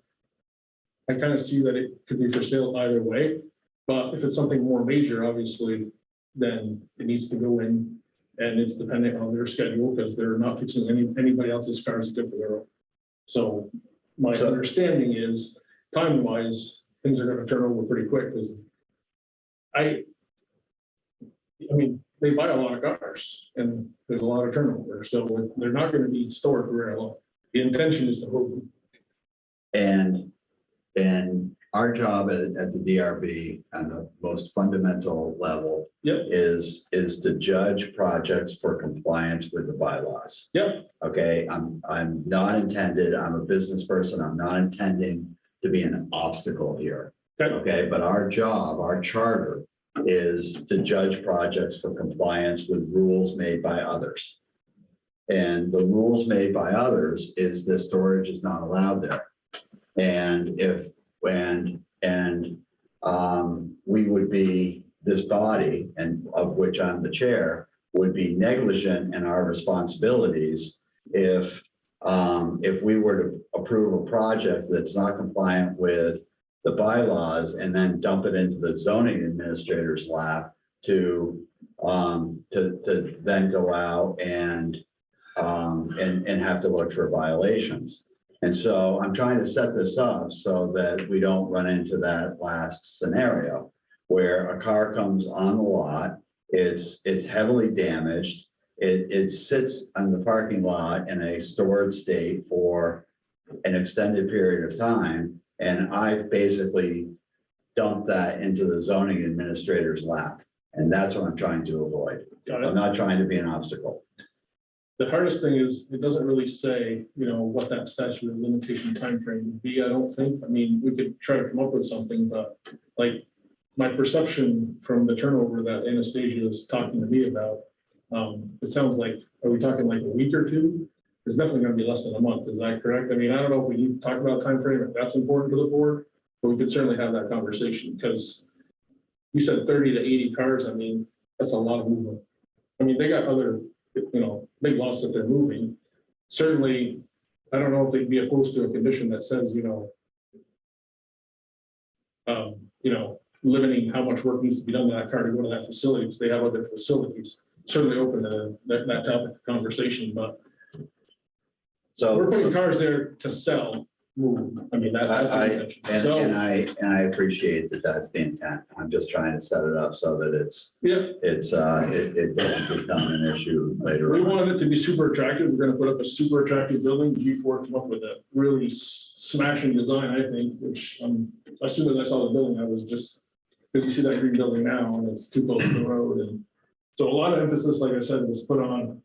I kind of see that it could be for sale either way, but if it's something more major, obviously then it needs to go in, and it's dependent on their schedule, because they're not fixing anybody else's cars except for their own. So my understanding is, time-wise, things are gonna turn over pretty quick, because I mean, they buy a lot of cars, and there's a lot of turnover, so they're not gonna be stored for very long. The intention is to hold them. And our job at the DRB on the most fundamental level Yep. is to judge projects for compliance with the bylaws. Yep. Okay, I'm not intended, I'm a business person, I'm not intending to be an obstacle here. Okay. Okay, but our job, our charter is to judge projects for compliance with rules made by others. And the rules made by others is that storage is not allowed there. And we would be, this body, and of which I'm the chair, would be negligent in our responsibilities if we were to approve a project that's not compliant with the bylaws and then dump it into the zoning administrator's lap to then go out and have to look for violations. And so I'm trying to set this up so that we don't run into that last scenario where a car comes on the lot, it's heavily damaged, it sits on the parking lot in a stored state for an extended period of time, and I've basically dumped that into the zoning administrator's lap. And that's what I'm trying to avoid. I'm not trying to be an obstacle. The hardest thing is, it doesn't really say, what that statute of limitation timeframe would be, I don't think. I mean, we could try to come up with something, but like my perception from the turnover that Anastasia is talking to me about, it sounds like, are we talking like a week or two? It's definitely gonna be less than a month, is that correct? I mean, I don't know if we need to talk about timeframe, if that's important to the board, but we could certainly have that conversation, because you said 30 to 80 cars, I mean, that's a lot of movement. I mean, they got other, big lots that they're moving. Certainly, I don't know if they'd be opposed to a condition that says, limiting how much work needs to be done to that car to go to that facility, because they have other facilities. Certainly open to that topic of conversation, but So we're putting cars there to sell, move. I mean, that's the intention. and I appreciate that that's the intent. I'm just trying to set it up so that it doesn't become an issue later We on. wanted it to be super attractive. We're gonna put up a super attractive building. G4 come up with a really smashing design, I think, which as soon as I saw the building, I was just, because you see that green building now, and it's too close to the road. And so a lot of emphasis, like I said, was put on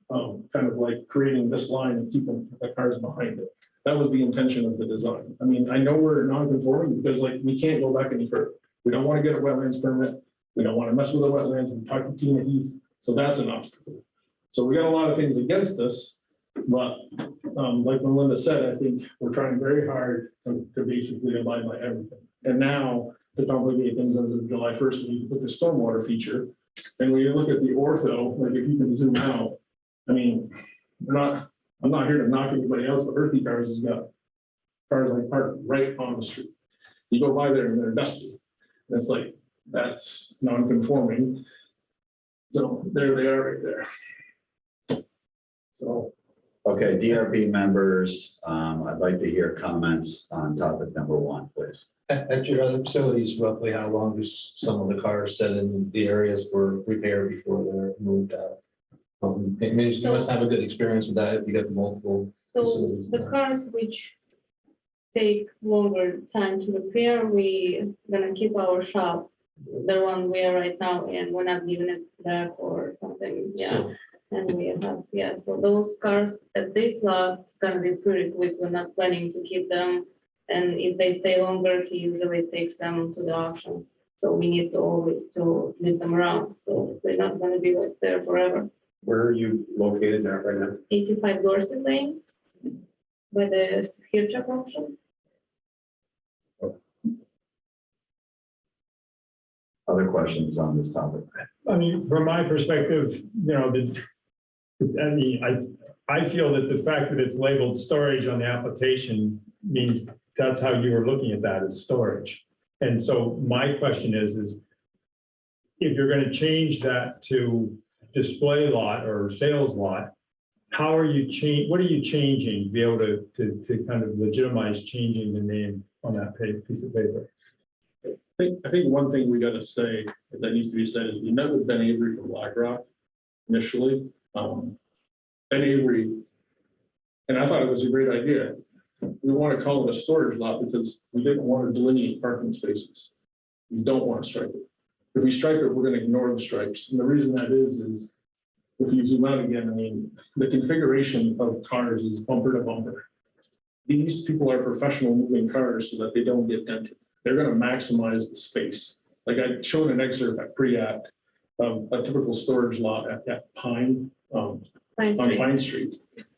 kind of like creating this line and keeping the cars behind it. That was the intention of the design. I mean, I know we're non-conforming because like we can't go back any further. We don't want to get a wetlands permit. We don't want to mess with the wetlands. We talked to Tina Heath, so that's an obstacle. So we got a lot of things against us, but like Melinda said, I think we're trying very hard to basically abide by everything. And now to complicate things as of July 1st, we need to put the stormwater feature. And when you look at the ortho, like if you can zoom out, I mean, I'm not here to knock anybody else, but Earthy Cars has got cars like parked right on the street. You go by there and they're dusty. And it's like, that's non-conforming. So there they are right there. So. Okay, DRB members, I'd like to hear comments on topic number 1, please. At your other facilities, roughly how long do some of the cars sit in the areas for repair before they're moved out? It means you must have a good experience with that if you get the multiple So facilities. the cars which take longer time to repair, we gonna keep our shop, the one we are right now in, we're not giving it back or something, yeah. So, And we have, so those cars at this lot gonna be pretty quick, we're not planning to keep them. And if they stay longer, he usually takes them to the auctions. So we need to always to leave them around, so they're not gonna be like there forever. Where are you located now right now? 85 Dorset Lane by the Hirschak auction. Other questions on this topic? I mean, from my perspective, I feel that the fact that it's labeled storage on the application means that's how you were looking at that, as storage. And so my question is if you're gonna change that to display lot or sales lot, how are you what are you changing to be able to kind of legitimize changing the name on that piece of paper? I think one thing we gotta say that needs to be said is we met with Ben Avery from BlackRock initially. Ben Avery, and I thought it was a great idea. We want to call it a storage lot because we didn't want to delineate parking spaces. We don't want to stripe it. If we stripe it, we're going to ignore the stripes. And the reason that is if you zoom out again, I mean, the configuration of cars is bumper to bumper. These people are professional moving cars so that they don't get dented. They're going to maximize the space. Like I showed an excerpt at pre-act of a typical storage lot at Pine, on Pine Street.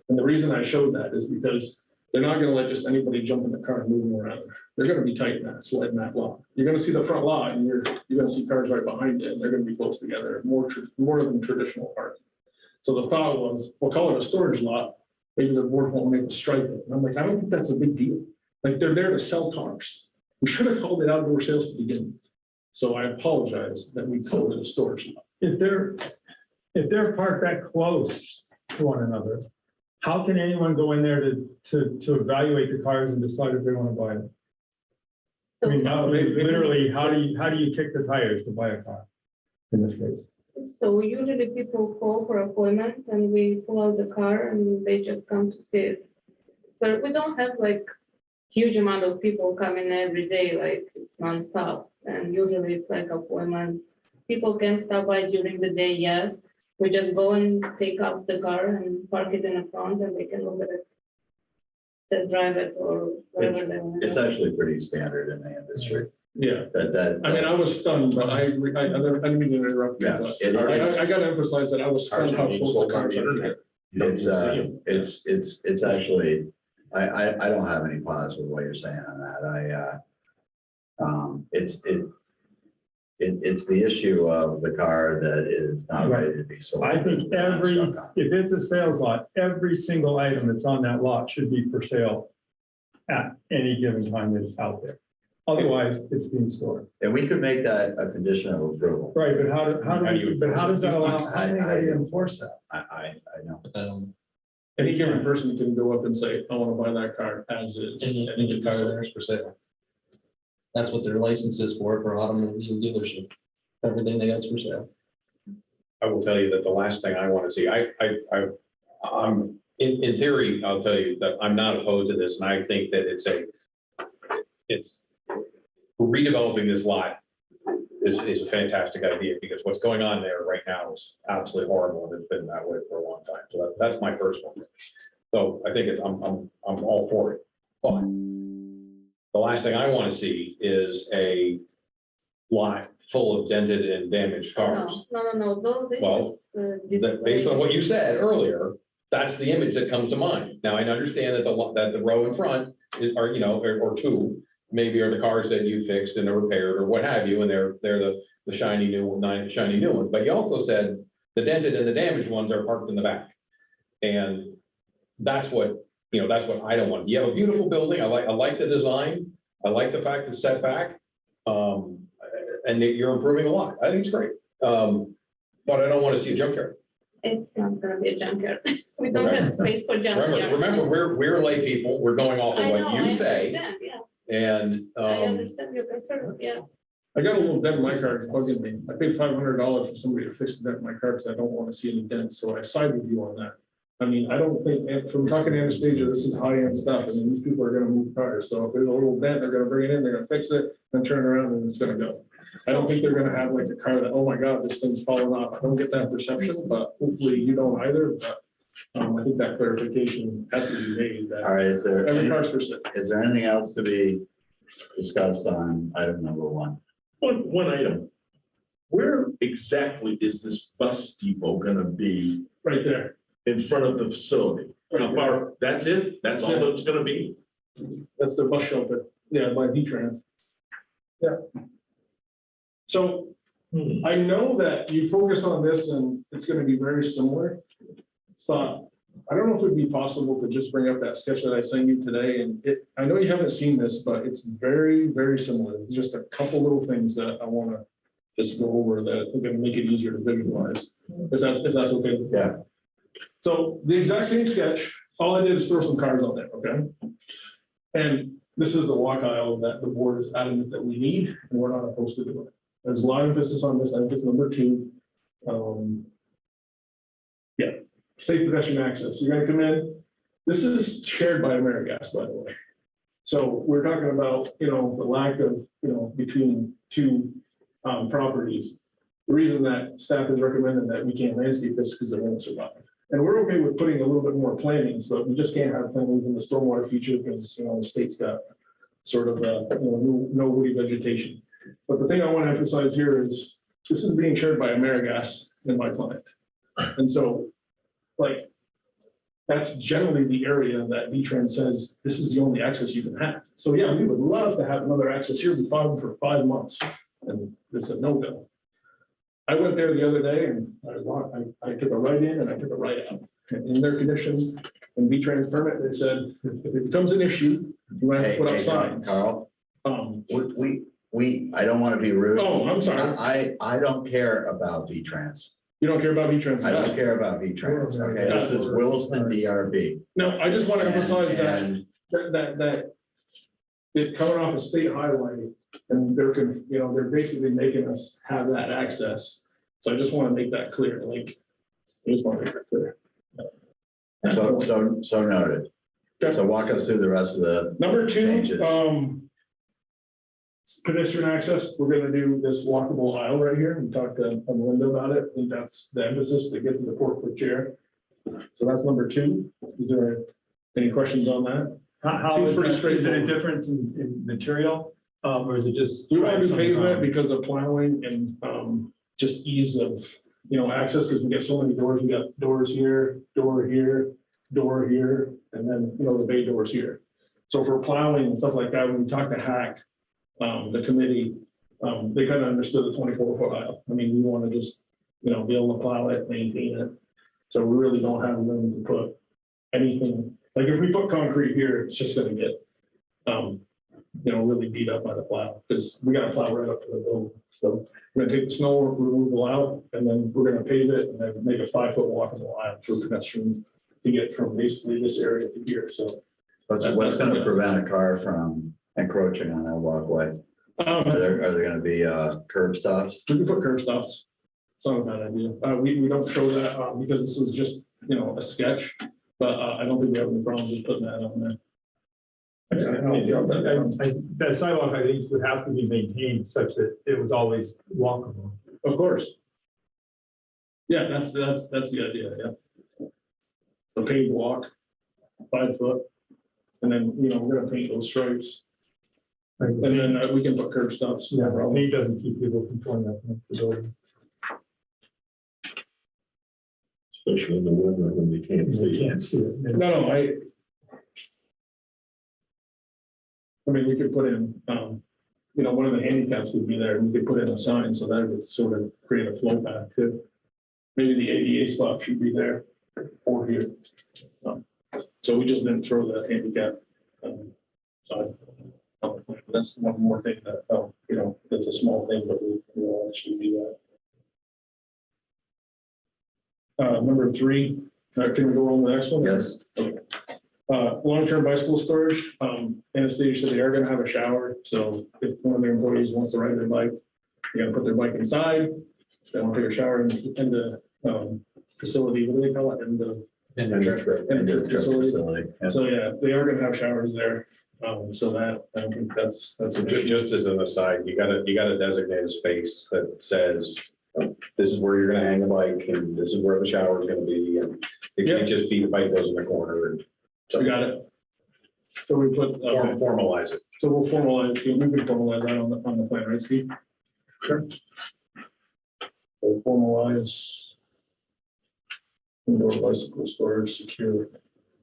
And the reason I showed that is because they're not going to let just anybody jump in the car and move them around. They're going to be tight in that sled in that lot. You're going to see the front lot and you're going to see cars right behind it. And they're going to be close together, more than traditional parking. So the thought was, we'll call it a storage lot. Maybe the board won't make a stripe. And I'm like, I don't think that's a big deal. Like they're there to sell cars. We should have called it outdoor sales to begin with. So I apologize that we called it a storage lot. If they're parked that close to one another, how can anyone go in there to evaluate the cars and decide if they want to buy them? I mean, literally, how do you kick the tires to buy a car in this case? So usually people call for appointment and we pull out the car and they just come to see it. So we don't have like huge amount of people coming every day, like it's nonstop. And usually it's like appointments. People can stop by during the day, yes. We just go and take out the car and park it in the front and they can look at it. Just drive it or whatever they want. It's actually pretty standard in the industry. Yeah. That I mean, I was stunned, but I didn't mean to interrupt you, Yeah, but I gotta emphasize that I was stunned how close the cars are together. it's actually, I don't have any pause with what you're saying on that. It's the issue of the car that is not ready to be sold. I think if it's a sales lot, every single item that's on that lot should be for sale at any given time that it's out there. Otherwise, it's being stored. And we could make that a condition of approval. Right, but how does that allow, how do you enforce that? I know. Any given person can go up and say, I want to buy that car as is. And the car there is for sale. That's what their license is for automobile dealership. Everything they got for sale. I will tell you that the last thing I want to see, I'm in theory, I'll tell you that I'm not opposed to this, and I think that it's redeveloping this lot is a fantastic idea, because what's going on there right now is absolutely horrible, and it's been that way for a long time. So that's my personal opinion. So I think I'm all for it. But the last thing I want to see is a lot full of dented and damaged cars. No, this is. Based on what you said earlier, that's the image that comes to mind. Now, I understand that the row in front or two, maybe are the cars that you fixed and are repaired or what have you, and they're the shiny new one. But you also said the dented and the damaged ones are parked in the back. And that's what I don't want. You have a beautiful building. I like the design. I like the fact it's set back. And you're improving a lot. I think it's great. But I don't want to see a junkyard. It's not gonna be a junkyard. We don't have space for junkyard. Remember, we're lay people. We're going off of what you say. And I understand your concerns, yeah. I got a little dent in my car, it's bugging me. I paid $500 for somebody to fix the dent in my car because I don't want to see any dents, so I side with you on that. I mean, I don't think, from talking to Anastasia, this is high-end stuff. I mean, these people are gonna move cars, so if there's a little dent, they're gonna bring it in, they're gonna fix it, then turn around and it's gonna go. I don't think they're gonna have like a car that, oh my God, this thing's falling off. I don't get that perception, but hopefully you don't either, but I think that clarification has to be made. That all right, every car's for sale. Is there anything else to be discussed on item number one? One item. Where exactly is this bus depot gonna be? Right there. In front of the facility? How far? That's it? That's all it's gonna be? That's the bus shelter. Yeah, by V-Trans. Yeah. So I know that you focus on this and it's gonna be very similar. So I don't know if it'd be possible to just bring up that sketch that I sent you today. And I know you haven't seen this, but it's very, very similar. It's just a couple little things that I wanna just go over that, we're gonna make it easier to visualize, if that's okay. Yeah. So the exact same sketch, all I did is throw some cars on there, okay? And this is the walk aisle that the board is adamant that we need, and we're not opposed to do it. There's a lot of emphasis on this, I think it's number 2. Yeah, safe pedestrian access, you're gonna come in, this is shared by AmeriGas, by the way. So we're talking about, the lack of, between 2 properties. The reason that staff has recommended that we can't landscape this because they won't survive. And we're okay with putting a little bit more plantings, but we just can't have plantings in the stormwater feature because, the state's got sort of, no woody vegetation. But the thing I want to emphasize here is this is being shared by AmeriGas and my client. And so, that's generally the area that V-Trans says this is the only access you can have. So yeah, we would love to have another access here. We fought them for 5 months and they said no go. I went there the other day and I took a right in and I took a right out. And in their conditions and V-Trans permit, they said, if it becomes an issue, you have to put up signs. Carl, I don't want to be rude. Oh, I'm sorry. I don't care about V-Trans. You don't care about V-Trans? I don't care about V-Trans, okay? This is Williston DRB. No, I just want to emphasize And- that it's coming off a state highway and they're basically making us have that access. So I just want to make that clear, I just want to make that clear. So noted. So walk us through the rest of the Number 2, changes. Pedestrian access, we're gonna do this walkable aisle right here. We talked to Melinda about it. I think that's the emphasis to get to the 4-foot chair. So that's number 2. Is there any questions on that? How Seems is pretty that- is it straightforward. a difference in material, or is it just? We want to do pavement Something- because of plowing and just ease of, access, because we get so many doors. We got doors here, door here, door here, and then, the bay doors here. So for plowing and stuff like that, when we talk to Hack, the committee, they kind of understood the 24-foot aisle. I mean, we want to just, be able to plow it, maintain it. So we really don't have room to put anything, like if we put concrete here, it's just gonna get, really beat up by the plow, because we gotta plow right up to the building. So we're gonna take the snow removal out, and then we're gonna pave it, and then make a 5-foot walkable aisle for pedestrians to get from basically this area to here, so. What's going to prevent a car from encroaching on that walkway? Are there going to be curb stops? We can put curb stops. It's not a bad idea. We don't show that because this was just, a sketch, but I don't think we have any problems with putting that on there. That sidewalk, I think, would have to be maintained such that it was always walkable. Of course. Yeah, that's the idea, yeah. The paved walk, 5 foot, and then, we're gonna paint those stripes, and then we can put curb stops. Yeah, well, he doesn't keep people from pulling up against the building. Especially in the winter when they can't You see. can't see it. No, I mean, we could put in, one of the handicaps would be there, and we could put in a sign, so that would sort of create a flow path too. Maybe the ADA spot should be there or here. So we just didn't throw the handicap. So that's one more thing that, it's a small thing, but we actually do that. Number 3, can we go on to the next one? Yes. Okay. Long-term bicycle storage, Anastasia said they are gonna have a shower, so if one of their employees wants to ride their bike, they're gonna put their bike inside, they want to take a shower in the facility, what do they call it, in the facility. Yeah. So yeah, they are gonna have showers there, so that, I don't think that's a Just as an aside, you gotta designate a space that says, this is where you're gonna hang the bike and this is where the shower is gonna be. And it can't just be the bike goes in the corner. And We got it. So we put. formalize it. So we'll formalize, we can formalize that on the plan, right, Steve? Sure. So formalize. Indoor bicycle storage, secure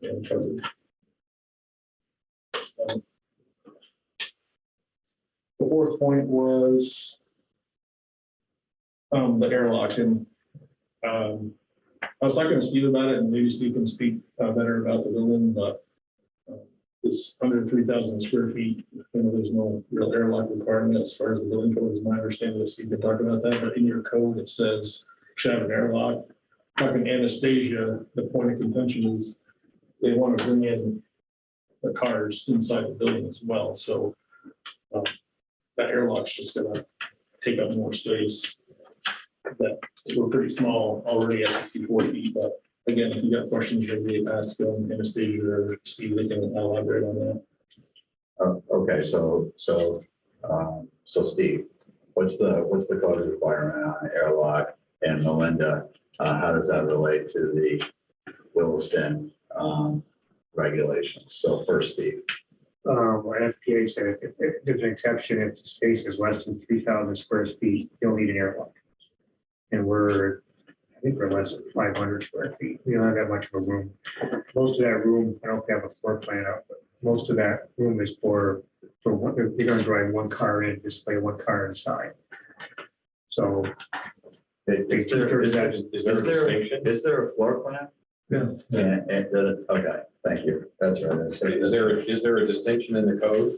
and covered. The 4th point was the airlock, and I was talking to Steve about it, and maybe Steve can speak better about the building, but is under 3,000 square feet. There's no real airlock requirement as far as the building code is my understanding. Steve been talking about that, but in your code, it says should have an airlock. Talking Anastasia, the point of contention is they want to bring in the cars inside the building as well. So that airlock's just gonna take up more space. That we're pretty small already at 64 feet, but again, if you got questions, maybe ask Anastasia or Steve, they can elaborate on that. Okay, so Steve, what's the code requirement on airlock? And Melinda, how does that relate to the Williston regulations? So first, Steve. FPA said if there's an exception, if the space is less than 3,000 square feet, you'll need an airlock. And I think we're less than 500 square feet. We don't have that much of a room. Most of that room, I don't know if they have a floor plan out, but most of that room is for one, they're going to drive one car in, display one car inside. So Is there a floor plan? Yeah. Okay, thank you. That's right. Is there a distinction in the code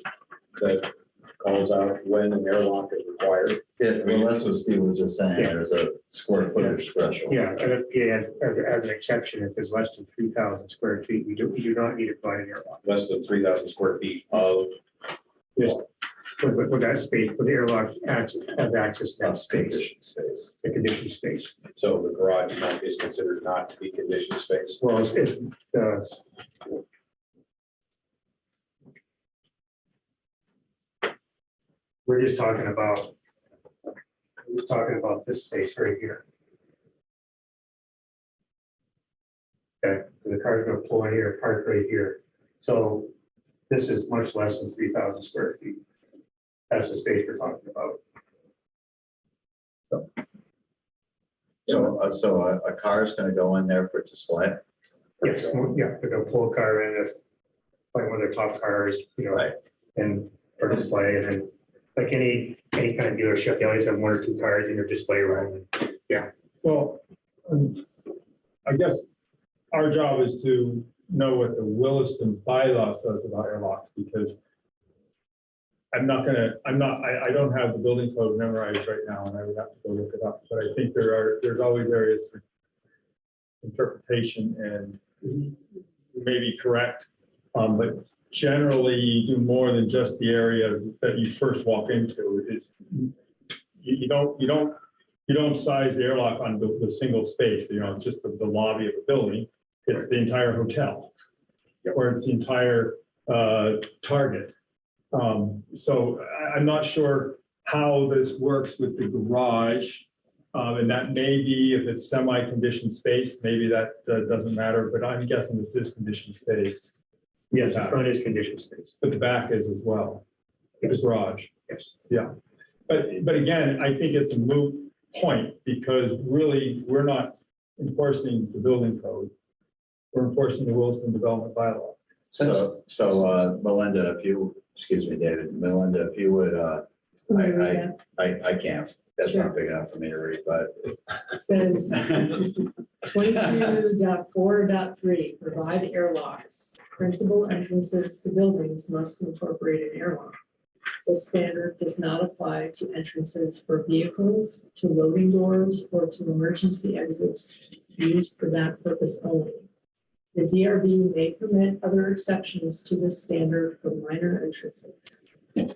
that calls out when an airlock is required? Yeah, well, that's what Steve was just saying. Yeah. There's a square footage threshold. yeah, NFPA has an exception if there's less than 3,000 square feet. We do not need to provide an airlock. Less than 3,000 square feet of. Yes. With that space, with the airlock has access to that space, Space. the conditioned space. So the garage is considered not to be conditioned space. Well, it's we're just talking about this space right here. Okay, so the car's gonna pull in here, park right here. So this is much less than 3,000 square feet. That's the space we're talking about. So a car is going to go in there for display? Yes, yeah, they're gonna pull a car in, if like one of their top cars, Right. and for display, and then like any kind of dealership, they always have one or two cars in their display room. Well, I guess our job is to know what the Williston bylaw says about airlocks, because I don't have the building code memorized right now, and I would have to go look it up, but I think there's always areas for interpretation, and you may be correct, but generally you do more than just the area that you first walk into. Is you don't size the airlock on the single space, it's just the lobby of the building. It's the entire hotel, or it's the entire Target. So I'm not sure how this works with the garage. And that may be, if it's semi-conditioned space, maybe that doesn't matter, but I'm guessing this is conditioned space. Yes, the front is conditioned space. But the back is as well, the Yes. garage. Yes. Yeah, but again, I think it's a moot point, because really, we're not enforcing the building code. We're enforcing the Williston Development Bylaw. So Melinda, David, Melinda, if you would, I can't, that's not big enough for me to read, but. It says 22.4.3, provide airlocks. Principal entrances to buildings must incorporate an airlock. This standard does not apply to entrances for vehicles, to loading doors, or to emergency exits used for that purpose only. The DRB may permit other exceptions to this standard for minor entrances. I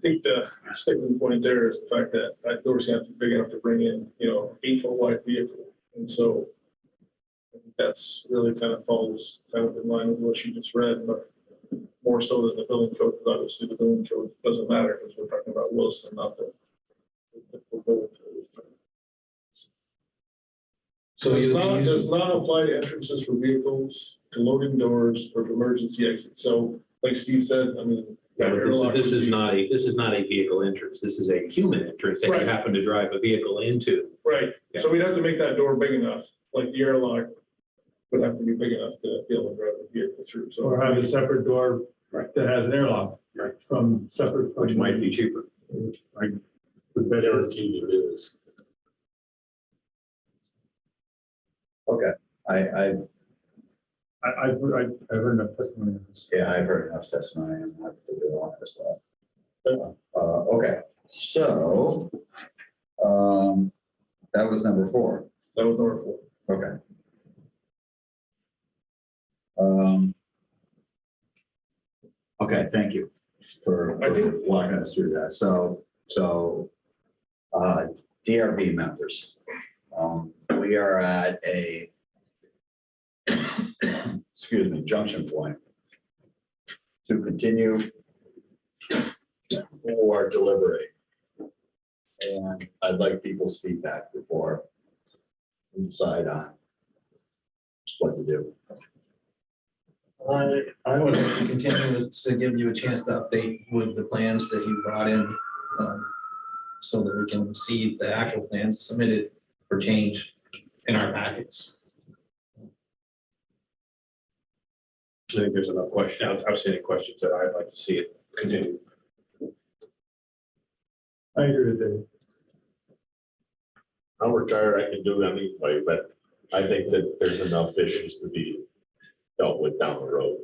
think the sticking point there is the fact that that door's gonna have to be big enough to bring in, 8-foot wide vehicle. And so I think that's really kind of falls kind of in line with what you just read, but more so than the building code, because obviously the building code doesn't matter, because we're talking about Williston, not the building code. So does not apply to entrances for vehicles, to loading doors, or to emergency exits. So like Steve said, I mean. This is not a vehicle entrance. This is a human entrance that you Right. happen to drive a vehicle into. Right, Yeah. so we'd have to make that door big enough, like the airlock would have to be big enough to be able to drive a vehicle through, so. Or have a separate door that has an airlock from separate. Which might be cheaper. I would bet it's Okay, I've heard enough testimony on this. Yeah, I've heard enough testimony and I have to do on it as well. Okay, so that was number 4. That was number 4. Okay. Okay, thank you for walking us through that. So DRB members, we are at a excuse me, junction point to continue or deliberate. And I'd like people's feedback before we decide on what to do. I would like to continue to give you a chance to update with the plans that you brought in, so that we can see the actual plans submitted for change in our packets. I think there's enough questions, outstanding questions that I'd like to see it continue. I agree with Dave. I'm retired, I can do it anyway, but I think that there's enough issues to be dealt with down the road.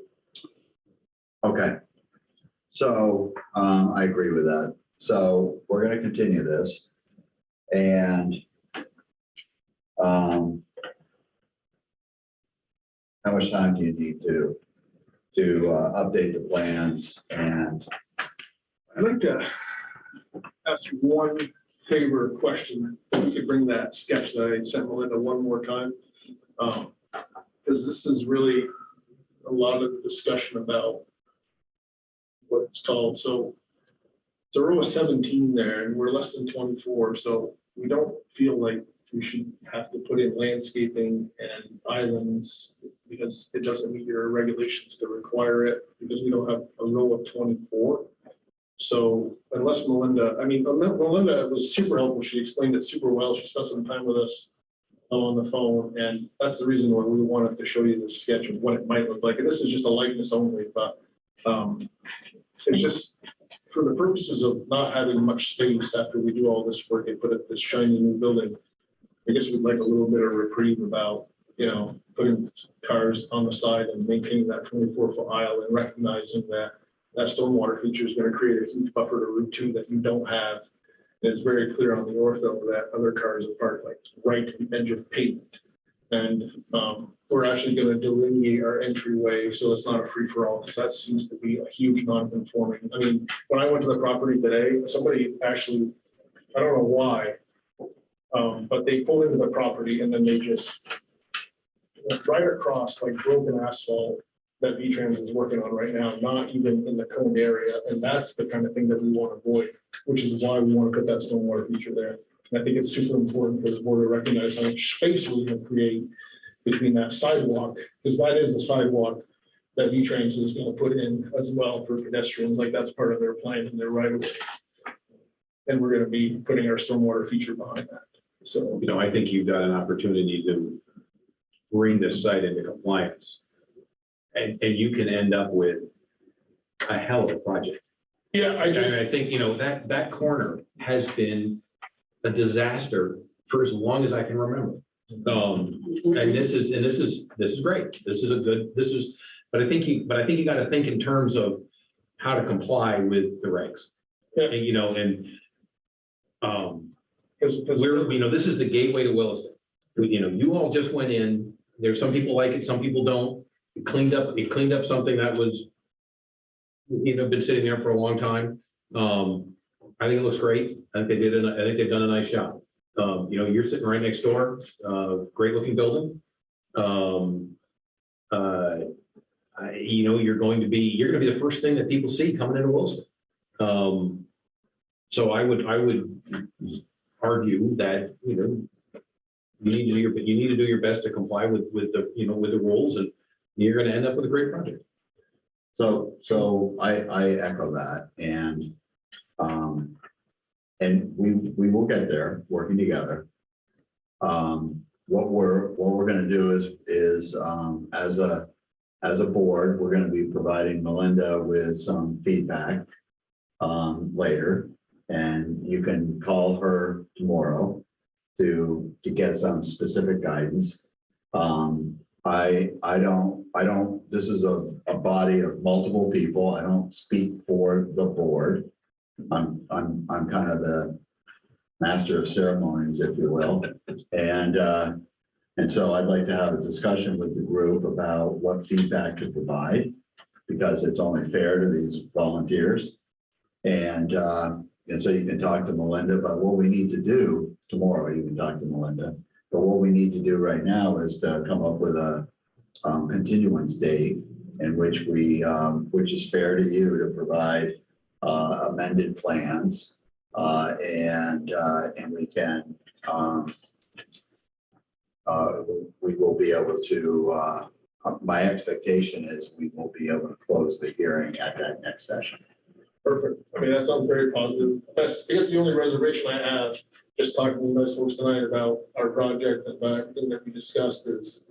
Okay. So I agree with that. So we're going to continue this. And how much time do you need to update the plans? And I'd like to ask one favor question. If you could bring that sketch that I sent Melinda one more time. Because this is really a lot of the discussion about what it's called. So it's a row of 17 there and we're less than 24. So we don't feel like we should have to put in landscaping and islands because it doesn't meet your regulations to require it because we don't have a row of 24. So unless Melinda was super helpful. She explained it super well. She spent some time with us on the phone. And that's the reason why we wanted to show you the sketch of what it might look like. And this is just a likeness only, but it's just for the purposes of not having much space after we do all this work and put up this shiny new building. I guess we'd like a little bit of reprieve about, putting cars on the side and maintaining that 24-foot aisle and recognizing that that stormwater feature is going to create a huge buffer to Route 2 that you don't have. It's very clear on the ortho that other cars are parked like right to the edge of pavement. And we're actually going to delineate our entryway so it's not a free for all because that seems to be a huge non-conforming. I mean, when I went to the property today, somebody actually, I don't know why, but they pulled into the property and then they just went right across like broken asphalt that V-Trans is working on right now, not even in the cone area. And that's the kind of thing that we want to avoid, which is why we want to put that stormwater feature there. And I think it's super important for the board to recognize how much space we're going to create between that sidewalk, because that is the sidewalk that V-Trans is going to put in as well for pedestrians. Like that's part of their plan and their right of way. And we're going to be putting our stormwater feature behind that. So, I think you've got an opportunity to bring this site into compliance. And you can end up with a hell of a project. yeah, I think, that corner has been a disaster for as long as I can remember. And this is great. But I think you got to think in terms of how to comply with the regs. This is the gateway to Williston. You all just went in. There's some people like it, some people don't. It cleaned up something that was, been sitting there for a long time. I think it looks great. I think they've done a nice job. You're sitting right next door, great looking building. You're going to be the first thing that people see coming into Williston. So I would argue that, you need to do your best to comply with the rules, and you're going to end up with a great project. So I echo that, and we will get there working together. What we're going to do is as a board, we're going to be providing Melinda with some feedback later, and you can call her tomorrow to get some specific guidance. I don't I don't, this is a body of multiple people. I don't speak for the board. I'm kind of the master of ceremonies, if you will. And so I'd like to have a discussion with the group about what feedback to provide, because it's only fair to these volunteers. And so you can talk to Melinda about what we need to do tomorrow. You can talk to Melinda, but what we need to do right now is to come up with a continuance date in which which is fair to you to provide amended plans, and we can we will be able to. My expectation is we will be able to close the hearing at that next session. Perfect. I mean, that sounds very positive. That's, I guess the only reservation I have, just talking to you guys folks tonight about our project and everything that we discussed is,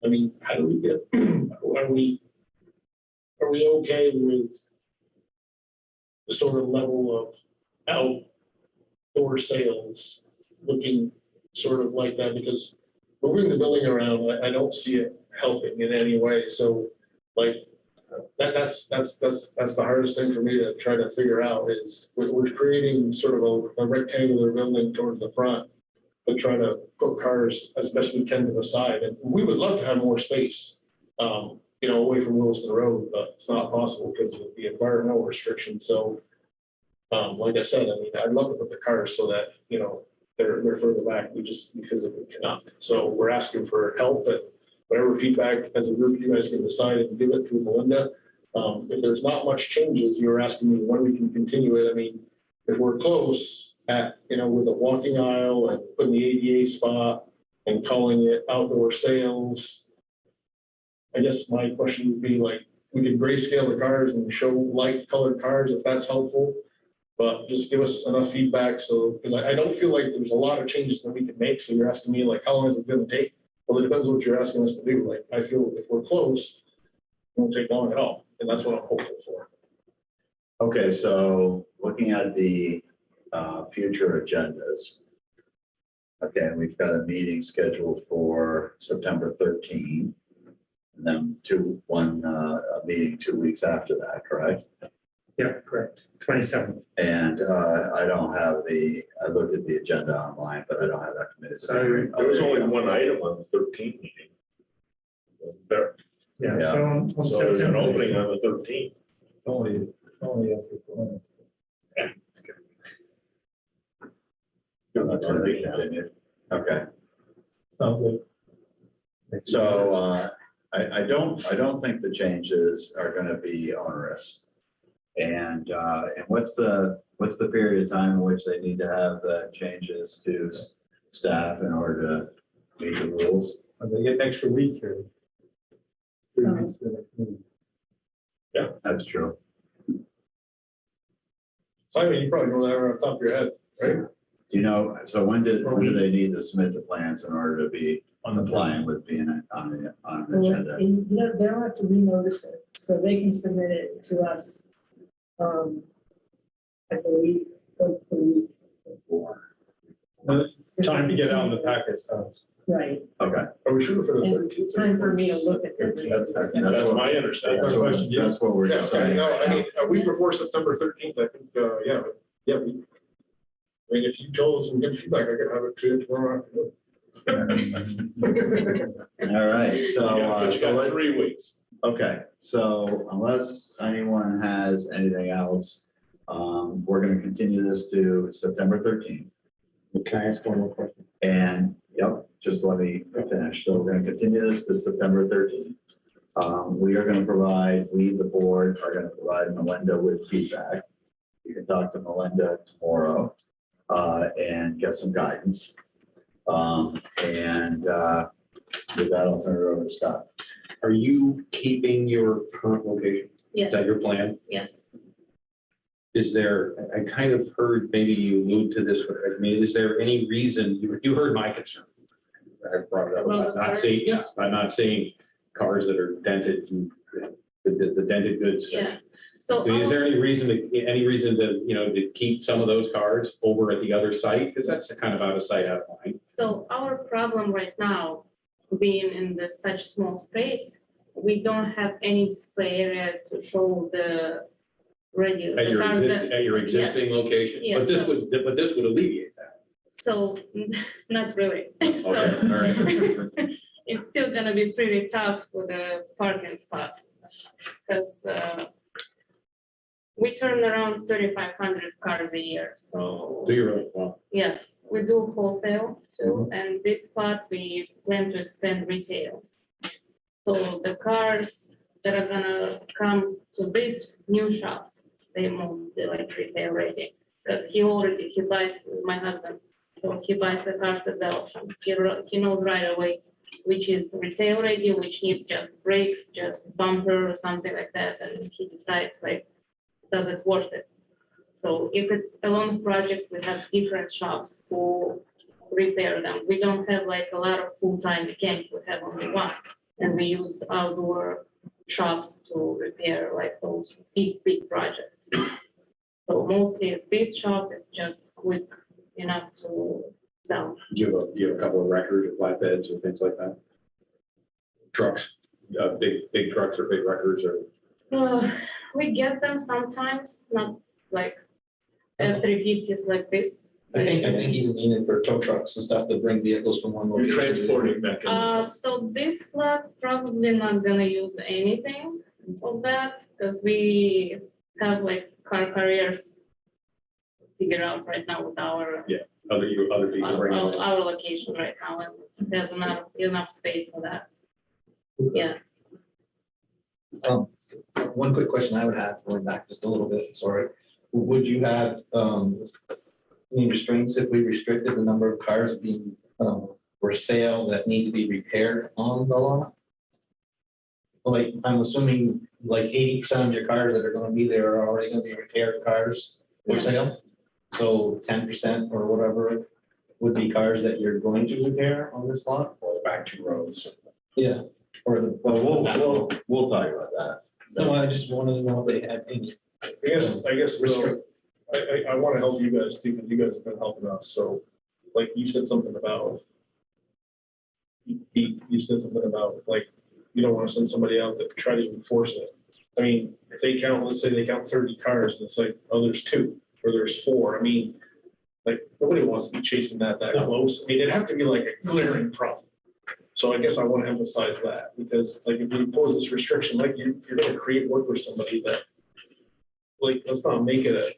I mean, how do we get, are we okay with the sort of level of outdoor sales looking sort of like that? Because moving the building around, I don't see it helping in any way. So like that's the hardest thing for me to try to figure out is we're creating sort of a rectangular building towards the front, but trying to put cars as best we can to the side. And we would love to have more space, away from Williston Road, but it's not possible because of the environmental restrictions. So like I said, I mean, I'd love to put the cars so that, they're further back. We physically cannot. So we're asking for help and whatever feedback as a group you guys can decide and give it to Melinda. If there's not much changes, you're asking me when we can continue it. I mean, if we're close at, with a walking aisle and putting the ADA spot and calling it outdoor sales, I guess my question would be like, we could grayscale the cars and show light colored cars if that's helpful. But just give us enough feedback. So, because I don't feel like there's a lot of changes that we can make. So you're asking me like, how long is it going to take? Well, it depends what you're asking us to do. Like, I feel if we're close, it won't take long at all. And that's what I'm hoping for. Okay, so looking at the future agendas. Okay, we've got a meeting scheduled for September 13, and then a meeting 2 weeks after that, correct? Yeah, correct. 27th. And I don't have I looked at the agenda online, but I don't have that committed. There was only one item on the 13th meeting. Was there? Yeah, Yeah. so on So there's an September. opening on the 13th. It's only as it's going. That's going to be continued. Okay. Sounds good. So I don't think the changes are going to be onerous. And what's the period of time in which they need to have the changes to staff in order to meet the rules? They get an extra week here. 3 weeks to the next meeting. Yeah, that's true. Simon, you probably know that right off the top of your head, right? So when do they need to submit the plans in order to be compliant with being on an agenda? They'll have to renotice it, so they can submit it to us, I believe, the week before. Time to get out in the packet stuff. Right, Okay. Are we sure for the and 13th? time for me to look at them. That's That's my understanding. That's what we're Yeah, deciding. no, right I now. mean, a week before September 13th, I think, yeah. I mean, if you told us some good feedback, I could have it to you tomorrow afternoon. All right, so, But you got 3 weeks. okay, so unless anyone has anything else, we're gonna continue this to September 13th. Can I ask one more question? And, just let me finish. So we're gonna continue this to September 13th. We are gonna the board are gonna provide Melinda with feedback. You can talk to Melinda tomorrow, and get some guidance. And with that, I'll turn it over to Scott. Are you keeping your current location? Is Yes, that your plan? yes. Is there, I kind of heard, maybe you allude to this, but I mean, is there any reason, you heard my concern. I brought it up Well, about the not cars? seeing, yes, by not seeing cars that are dented and the dented goods. Yeah. So So is there any reason to, to keep some of those cars over at the other site? Because that's kind of out of sight, out of mind. So our problem right now, being in this such small space, we don't have any display area to show the radio. At the your cars existing, that- at your existing yes. location, Yes, but this so- would, but this would alleviate that. So, not really. So, Okay, all right. it's still gonna be pretty tough for the parking spots. Because we turn around 3,500 cars a year, so. Do you really? Wow. Yes, we do wholesale too, and this spot we plan to expand retail. So the cars that are gonna come to this new shop, they mostly like retail ready. Because he buys, my husband, so he buys the cars at the auction. He knows right away which is retail ready, which needs just brakes, just bumper or something like that, and he decides like, does it worth it? So if it's a long project, we have different shops who repair them. We don't have like a lot of full-time mechanics, we have only one. And we use outdoor shops to repair like those big projects. So mostly this shop is just quick enough to sell. Do you have a couple of records or flatbeds or things like that? Trucks, big trucks or big records or? We get them sometimes, not like F-350s like this. I think he's meaning for tow trucks and stuff that bring vehicles from one location. Transporting mechanism. So this lot probably not gonna use anything of that, because we have like car carriers figured out right now with our Other people bring them in. our location right now, and there's enough space for that. Yeah. One quick question I would have, going back just a little bit, sorry. Would you have any restraints if we restricted the number of cars being for sale that need to be repaired on the lot? Like, I'm assuming like 80% of your cars that are gonna be there are already gonna be repaired cars for Yeah. sale. So 10% or whatever would be cars that you're going to repair on this lot? Or the back two rows. Yeah. Or the. Well, we'll talk about that. No, I just wanted to know if they had any. I guess, though, Restrict. I want to help you guys too, because you guys have been helping us. So like you said something about, you said something about like, you don't want to send somebody out that try to enforce it. I mean, if they count, let's say they count 30 cars and it's like, oh, there's 2 or there's 4. I mean, like nobody wants to be chasing that close. I mean, it'd have to be like a glaring problem. So I guess I want to emphasize that, because like if you impose this restriction, like you're going to create work with somebody that, like, let's not make it a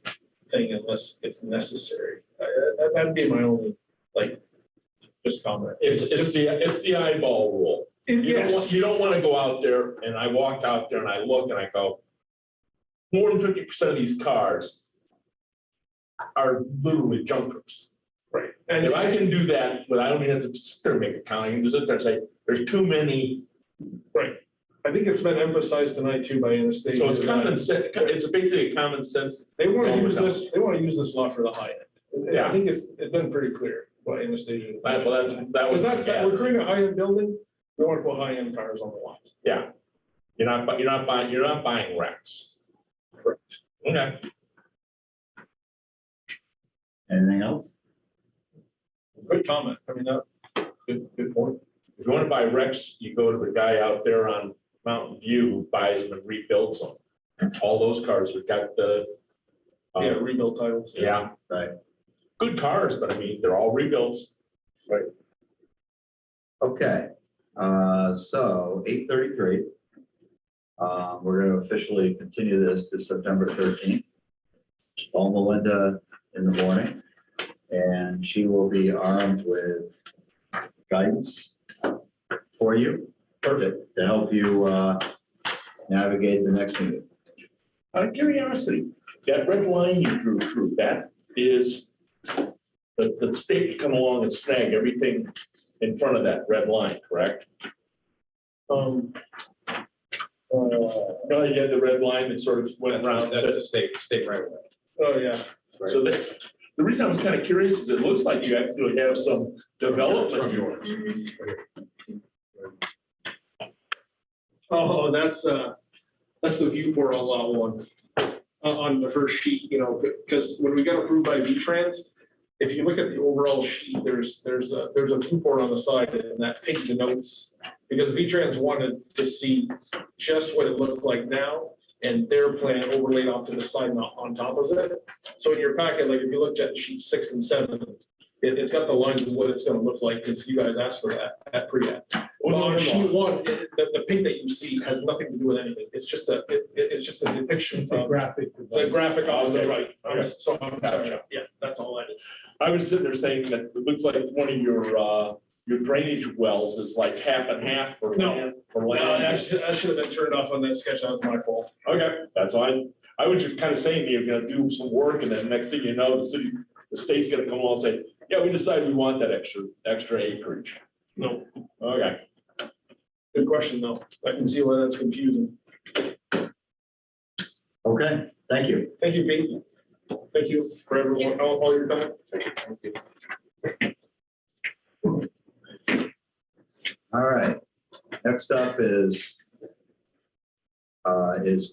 thing unless it's necessary. That'd be my only, like, just comment. It's the eyeball rule. You don't want to go out there, and I walk out there and I look and I go, more than 50% of these cars are literally junkers. Right. And if I can do that, but I don't even have to sit there and make a count, I can just sit there and say, there's too many. Right. I think it's been emphasized tonight too by Anastasia. So it's common sense, it's basically a common sense. They want to use this, they want to use this lot for the high end. Yeah. I think it's been pretty clear by Anastasia. That was, We're creating a high end building. We want to put high end cars on the lot. yeah. You're not buying wrecks. Correct. Okay. Anything else? Good comment. I mean, good point. If you want to buy wrecks, you go to the guy out there on Mountain View who buys them and rebuilds them. All those cars, we've got the. Yeah, rebuild titles. Yeah, Right. good cars, but I mean, they're all rebuilds. Right. Okay, so 8:33. We're going to officially continue this to September 13th. Call Melinda in the morning, and she will be armed with guidance for you to help you navigate the next meeting. Out of curiosity, that red line you drew through, that is the state come along and snag everything in front of that red line, correct? You know, you had the red line that sort of went around. That's the state right away. Oh, yeah. So the reason I was kind of curious is it looks like you actually have some development. Oh, that's the viewport on lot 1, on the first sheet, you know, because when we got approved by V-Trans, if you look at the overall sheet, there's a viewport on the side, and that pink denotes because V-Trans wanted to see just what it looked like now and their plan overlaid off to the side, not on top of it. So in your packet, like if you looked at sheet 6 and 7, it's got the lines of what it's gonna look like, because you guys asked for that at pre-app. Well, on sheet 1, the pink that you see has nothing to do with anything. It's just a depiction of graphic. the graphic on the Okay. right. Okay. So I'm sorry. Yeah, that's all that is. I was sitting there saying that it looks like one of your drainage wells is like half and half for No. land, for No, land. that should have been turned off on that sketch. That was my fault. Okay, that's fine. I was just kind of saying you're gonna do some work and then next thing you know, the state's gonna come along and say, yeah, we decided we want that extra acreage. No, Okay. good question though. I can see why that's confusing. Okay, thank you. Thank you, Pete. Thank you for everyone, all your time. All right, next up is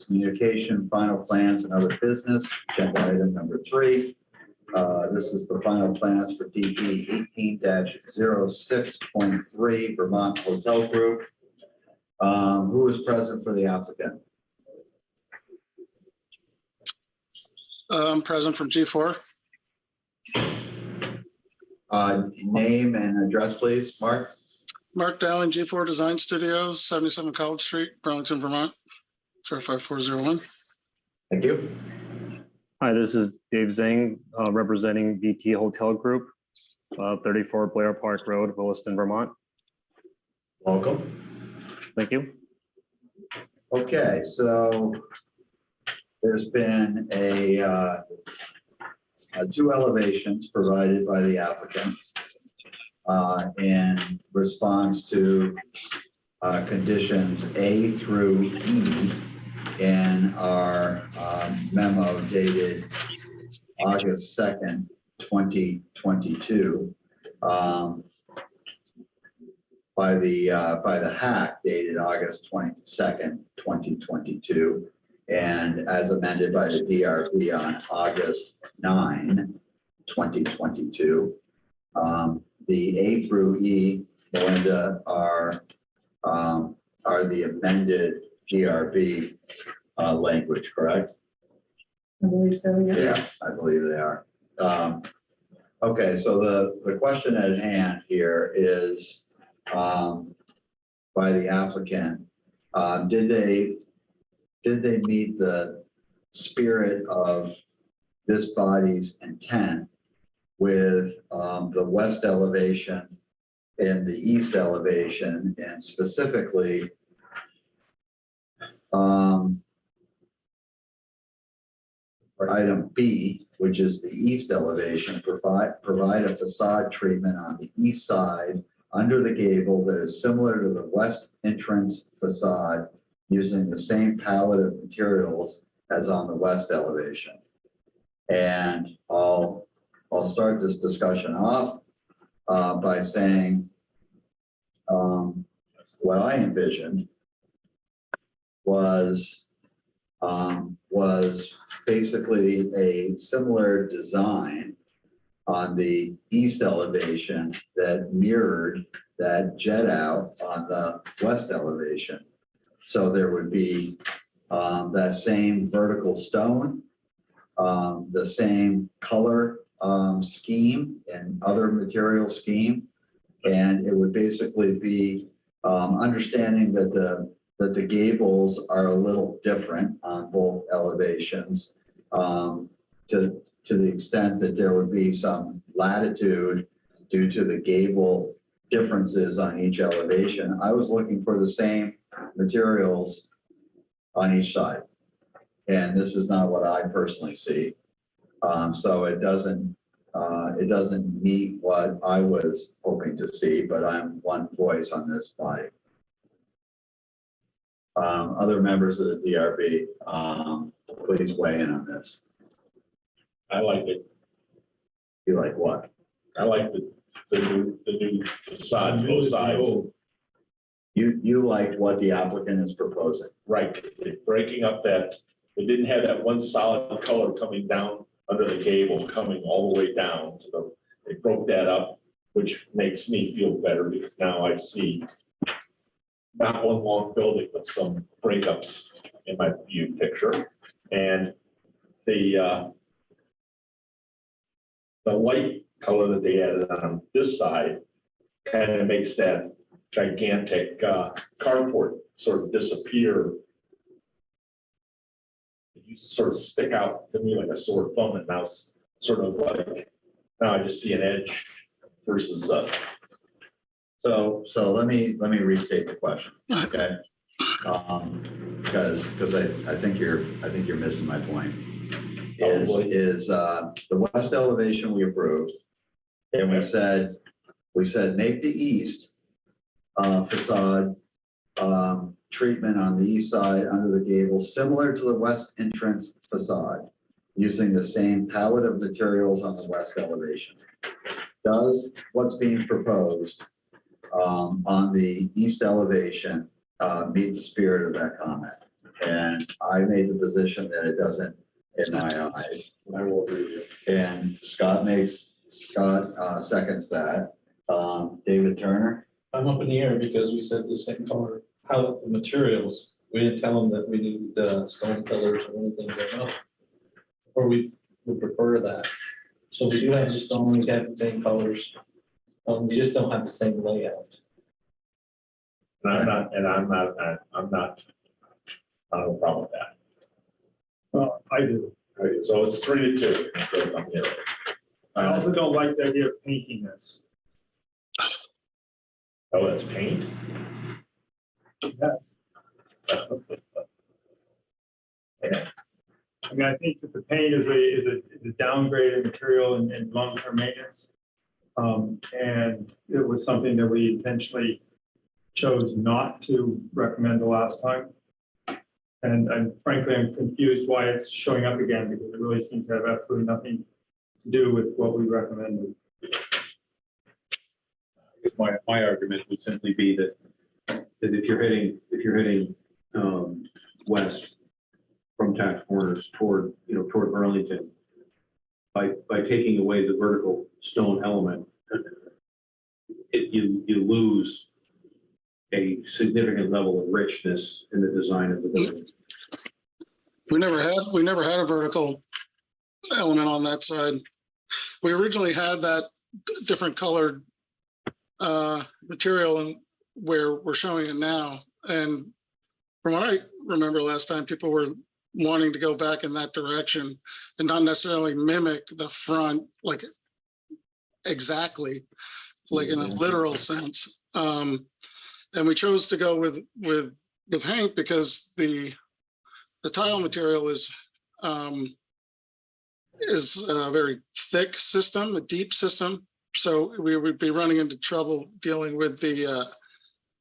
communication, final plans and other business, agenda item number 3. This is the final plans for DP 18-06.3 Vermont Hotel Group. Who is present for the applicant? I'm present from G4. Name and address, please, Mark. Mark Dowling, G4 Design Studios, 77 College Street, Burlington, Vermont, 05401. Thank you. Hi, this is Dave Zhang, representing VT Hotel Group, 34 Blair Park Road, Williston, Vermont. Welcome. Thank you. Okay, so there's been a 2 elevations provided by the applicant in response to conditions A through E in our memo dated August 2nd, 2022, by the hack dated August 22nd, 2022, and as amended by the DRB on August 9, 2022. The A through E, Melinda, are the amended DRB language, correct? I believe so, yeah. Yeah, I believe they are. Okay, so the question at hand here is by the applicant, did they meet the spirit of this body's intent with the west elevation and the east elevation, and specifically item B, which is the east elevation, provide a facade treatment on the east side under the gable that is similar to the west entrance facade using the same palette of materials as on the west elevation. And I'll start this discussion off by saying what I envisioned was basically a similar design on the east elevation that mirrored that jet out on the west elevation. So there would be that same vertical stone, the same color scheme and other material scheme. And it would basically be understanding that the gables are a little different on both elevations, to the extent that there would be some latitude due to the gable differences on each elevation. I was looking for the same materials on each side. And this is not what I personally see. So it doesn't meet what I was hoping to see, but I'm one voice on this body. Other members of the DRB, please weigh in on this. I like it. You like what? I like the new facade, both sides. You like what the applicant is proposing? Right, they're breaking up that, they didn't have that one solid color coming down under the gable, coming all the way down to the, they broke that up, which makes me feel better because now I see not one long building, but some breakups in my view picture. And the light color that they added on this side kind of makes that gigantic carport sort of disappear. It used to sort of stick out to me like a sore thumb, and now it's sort of like, now I just see an edge versus So let me restate the question, okay? Because I think you're missing my point. Is the west elevation we approved, and we said make the east facade treatment on the east side under the gable similar to the west entrance facade, using the same palette of materials on the west elevation. Does what's being proposed on the east elevation meet the spirit of that comment? And I made the position that it doesn't in my eyes. I will agree with you. And Scott seconds that. David Turner? I'm up in the air because we said the same color palette of materials. We didn't tell them that we needed stone pillars or anything going up. Or we would prefer that. So we do have the stone, we have the same colors. We just don't have the same layout. And I'm not, I don't have a problem with that. I do. All right, so it's 3-2. I also don't like the idea of painting this. Oh, that's paint? Yes. Yeah. I mean, I think that the paint is a downgraded material in long-term maintenance. And it was something that we intentionally chose not to recommend the last time. And frankly, I'm confused why it's showing up again, because it really seems to have absolutely nothing to do with what we recommended. I guess my argument would simply be that if you're heading west from Taft Corners toward Burlington, by taking away the vertical stone element, you lose a significant level of richness in the design of the building. We never had a vertical element on that side. We originally had that different colored material and where we're showing it now. And from what I remember last time, people were wanting to go back in that direction and not necessarily mimic the front like exactly, like in a literal sense. And we chose to go with the paint because the tile material is a very thick system, a deep system. So we would be running into trouble dealing with the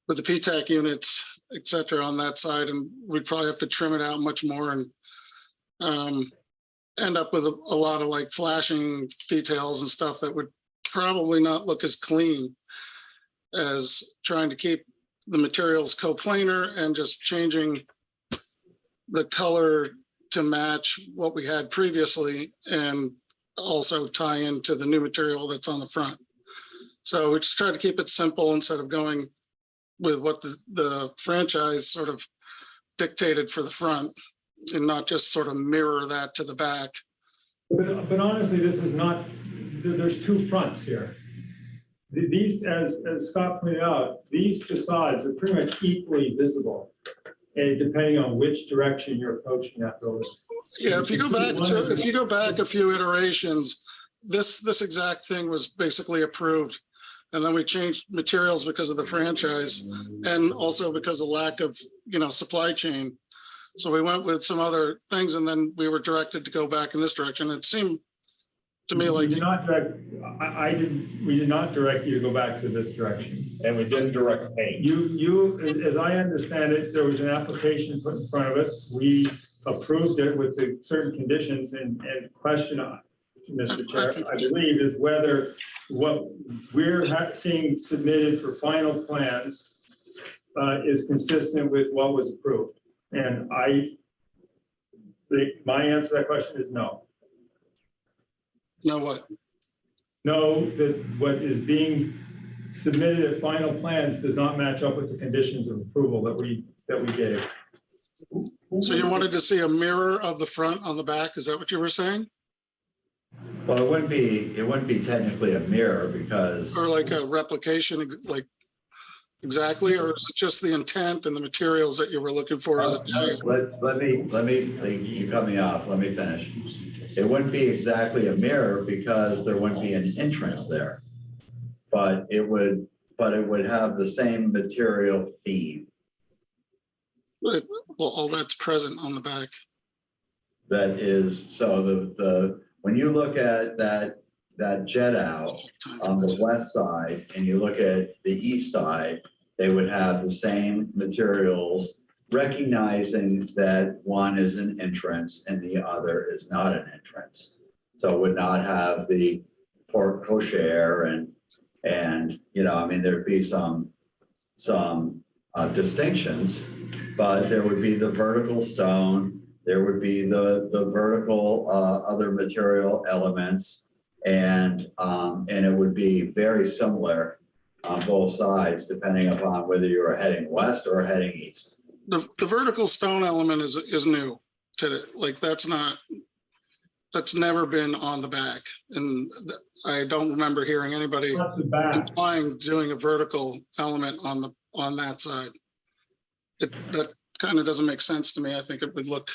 PTAC units, et cetera, on that side, and we'd probably have to trim it out much more and end up with a lot of like flashing details and stuff that would probably not look as clean as trying to keep the materials coplanar and just changing the color to match what we had previously and also tie into the new material that's on the front. So we just try to keep it simple instead of going with what the franchise sort of dictated for the front and not just sort of mirror that to the back. But honestly, this is not, there's two fronts here. These, as Scott pointed out, these facades are pretty much equally visible, and depending on which direction you're approaching that building. Yeah, if you go back a few iterations, this exact thing was basically approved. And then we changed materials because of the franchise and also because of lack of, supply chain. So we went with some other things and then we were directed to go back in this direction. It seemed to me like we did not direct you to go back to this direction. And we didn't direct paint. You, as I understand it, there was an application put in front of us. We approved it with the certain conditions and question on, Mr. Chair, I believe, is whether what we're seeing submitted for final plans is consistent with what was approved. And my answer to that question is no. No what? No, that what is being submitted at final plans does not match up with the conditions of approval that we gave. So you wanted to see a mirror of the front on the back? Is that what you were saying? Well, it wouldn't be technically a mirror because, Or like a replication, like exactly, or is it just the intent and the materials that you were looking for as a tag? let me, you cut me off, let me finish. It wouldn't be exactly a mirror because there wouldn't be an entrance there. But it would have the same material theme. Well, all that's present on the back. That is, so when you look at that jet out on the west side and you look at the east side, they would have the same materials, recognizing that one is an entrance and the other is not an entrance. So it would not have the porte cochere and you know, I mean, there'd be some distinctions, but there would be the vertical stone, there would be the vertical other material elements, and it would be very similar on both sides, depending upon whether you were heading west or heading east. The vertical stone element is new to like that's never been on the back, and I don't remember hearing anybody implying doing a vertical element on that side. That kind of doesn't make sense to me. I think it would look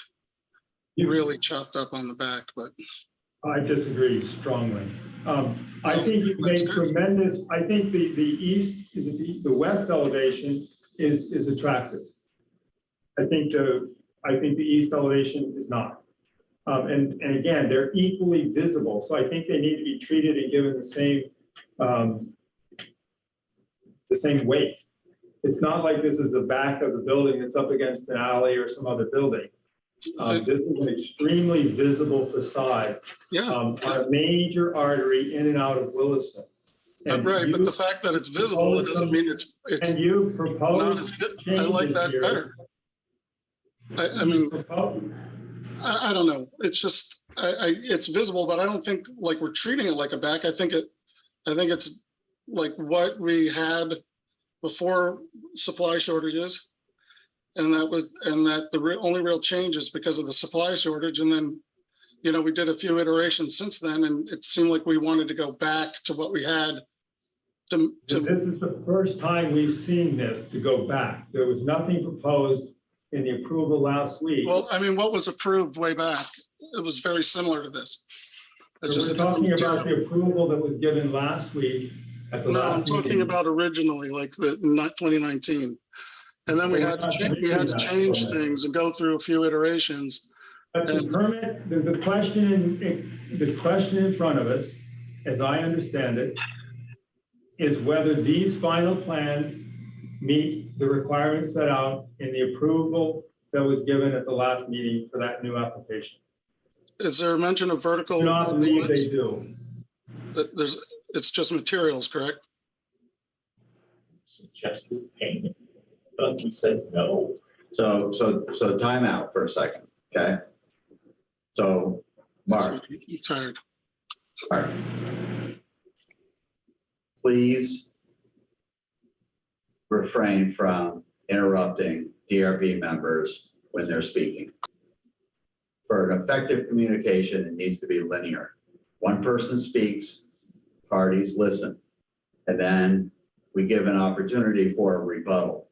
really chopped up on the back, but I disagree strongly. I think you made tremendous. I think the west elevation is attractive. I think the east elevation is not. And again, they're equally visible. So I think they need to be treated and given the same weight. It's not like this is the back of the building that's up against an alley or some other building. This is an extremely visible facade on a major artery in and out of Williston. And right, but the fact that it's visible, it doesn't mean it's and you propose I like that here. better. I mean, I don't know. It's just it's visible, but I don't think like we're treating it like a back. I think it's like what we had before supply shortages, and that the only real change is because of the supply shortage. And then, you know, we did a few iterations since then, and it seemed like we wanted to go back to what we had. This is the first time we've seen this to go back. There was nothing proposed in the approval last week. Well, I mean, what was approved way back? It was very similar to this. It's just we're talking about the approval that was given last week at the last I'm talking meeting. about originally, like the 2019. And then we had to change things and go through a few iterations. But the permit, the question in front of us, as I understand it, is whether these final plans meet the requirements set out in the approval that was given at the last meeting for that new application. Is there a mention of vertical? I do not believe they do. It's just materials, correct? Suggested payment, but he said no. So time out for a second, okay? So, Mark. I'm tired. Mark. Please refrain from interrupting DRB members when they're speaking. For an effective communication, it needs to be linear. One person speaks, parties listen, and then we give an opportunity for a rebuttal.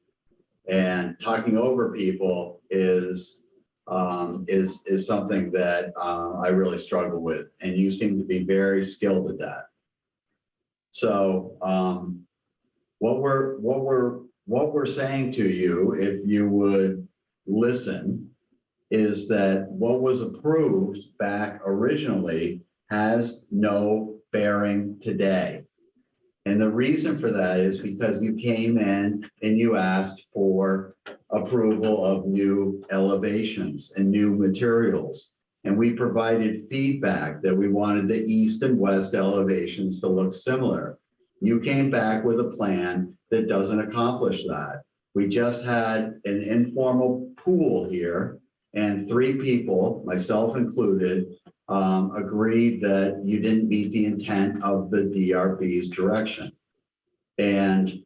And talking over people is something that I really struggle with, and you seem to be very skilled at that. So what we're saying to you, if you would listen, is that what was approved back originally has no bearing today. And the reason for that is because you came in and you asked for approval of new elevations and new materials. And we provided feedback that we wanted the east and west elevations to look similar. You came back with a plan that doesn't accomplish that. We just had an informal pool here, and 3 people, myself included, agreed that you didn't meet the intent of the DRB's direction. And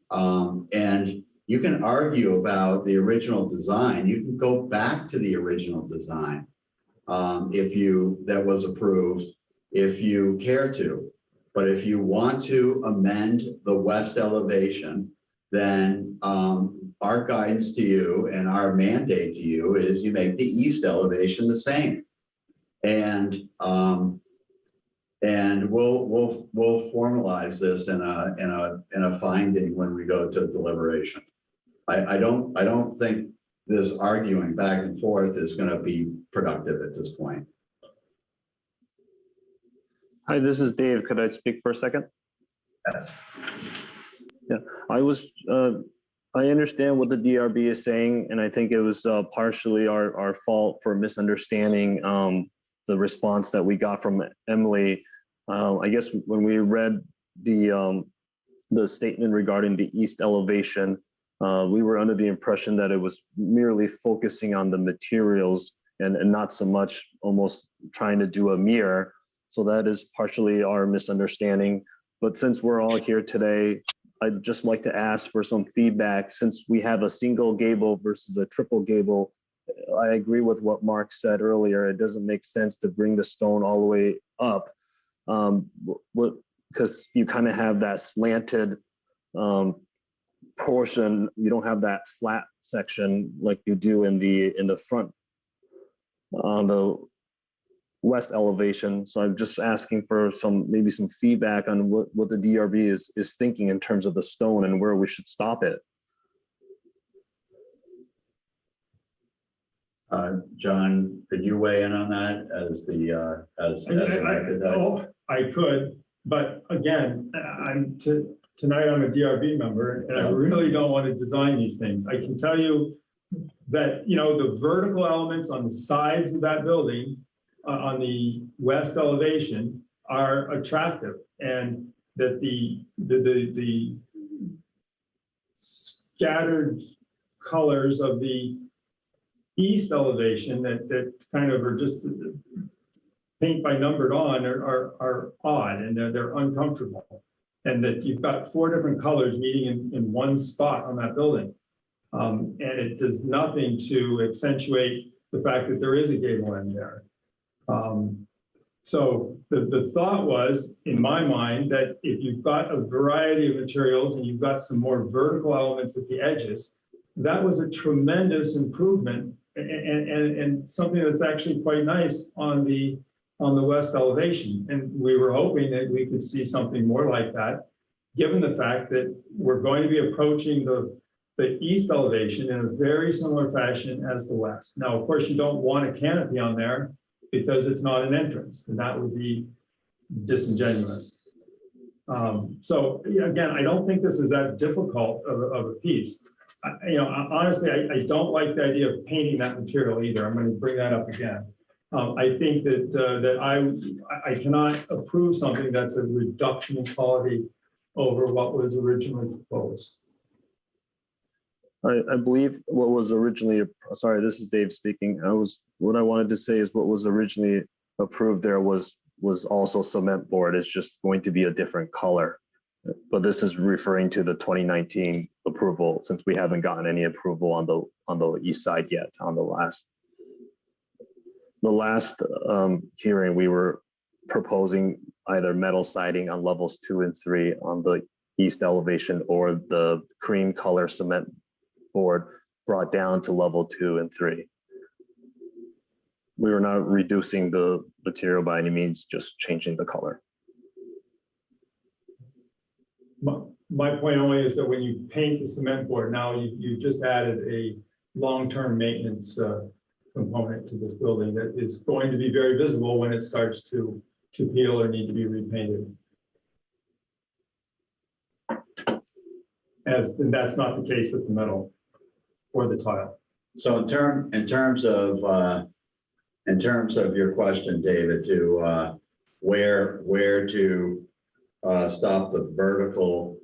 you can argue about the original design. You can go back to the original design that was approved, if you care to. But if you want to amend the west elevation, then our guidance to you and our mandate to you is you make the east elevation the same. And we'll formalize this in a finding when we go to deliberation. I don't think this arguing back and forth is going to be productive at this point. Hi, this is Dave. Could I speak for a second? Yes. Yeah, I understand what the DRB is saying, and I think it was partially our fault for misunderstanding the response that we got from Emily. I guess when we read the statement regarding the east elevation, we were under the impression that it was merely focusing on the materials and not so much almost trying to do a mirror. So that is partially our misunderstanding. But since we're all here today, I'd just like to ask for some feedback. Since we have a single gable versus a triple gable, I agree with what Mark said earlier. It doesn't make sense to bring the stone all the way up, because you kind of have that slanted portion. You don't have that flat section like you do in the front on the west elevation. So I'm just asking for maybe some feedback on what the DRB is thinking in terms of the stone and where we should stop it. John, could you weigh in on that as the I could, but again, tonight I'm a DRB member, and I really don't want to design these things. I can tell you that, the vertical elements on the sides of that building on the west elevation are attractive, and that the scattered colors of the east elevation that kind of are just paint by numbered on are odd, and they're uncomfortable, and that you've got 4 different colors meeting in one spot on that building, and it does nothing to accentuate the fact that there is a gable end there. So the thought was, in my mind, that if you've got a variety of materials and you've got some more vertical elements at the edges, that was a tremendous improvement and something that's actually quite nice on the west elevation. And we were hoping that we could see something more like that, given the fact that we're going to be approaching the east elevation in a very similar fashion as the west. Now, of course, you don't want a canopy on there because it's not an entrance, and that would be disingenuous. So again, I don't think this is that difficult of a piece. Honestly, I don't like the idea of painting that material either. I'm going to bring that up again. I think that I cannot approve something that's a reduction in quality over what was originally proposed. I believe what was originally, sorry, this is Dave speaking. What I wanted to say is what was originally approved there was also cement board. It's just going to be a different color. But this is referring to the 2019 approval, since we haven't gotten any approval on the east side yet. On the last hearing, we were proposing either metal siding on levels 2 and 3 on the east elevation, or the cream color cement board brought down to level 2 and 3. We were not reducing the material by any means, just changing the color. My point only is that when you paint the cement board, now you just added a long-term maintenance component to this building that is going to be very visible when it starts to peel or need to be repainted. And that's not the case with the metal or the tile. So in terms of your question, David, to where to stop the vertical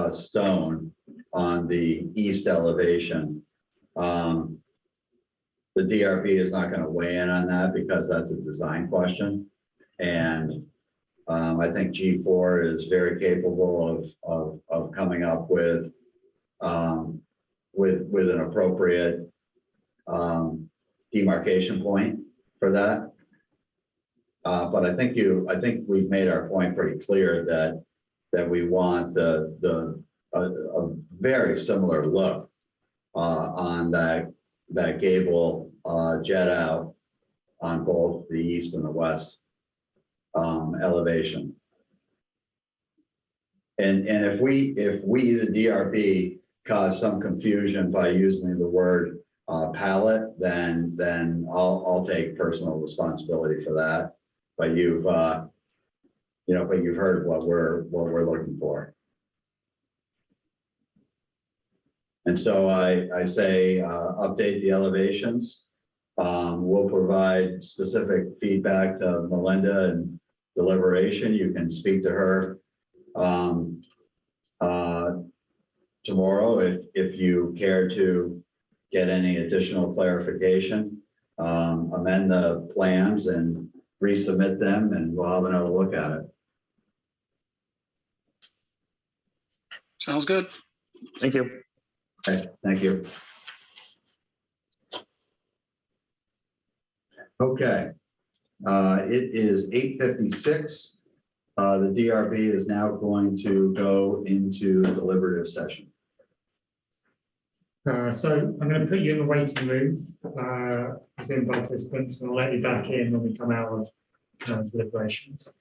stone on the east elevation, the DRB is not going to weigh in on that because that's a design question, and I think G4 is very capable of coming up with an appropriate demarcation point for that. But I think we've made our point pretty clear that we want a very similar look on that gable jet out on both the east and the west elevation. And if we, the DRB, cause some confusion by using the word palette, then I'll take personal responsibility for that. But you've heard what we're looking for. And so I say update the elevations. We'll provide specific feedback to Melinda and Deliberation. You can speak to her tomorrow if you care to get any additional clarification. Amend the plans and resubmit them, and we'll have another look at it. Sounds good. Thank you. Okay, thank you. Okay, it is 8:56. The DRB is now going to go into deliberative session. So I'm going to put you in the waiting room, Zoom participants, and I'll let you back in when we come out of deliberations.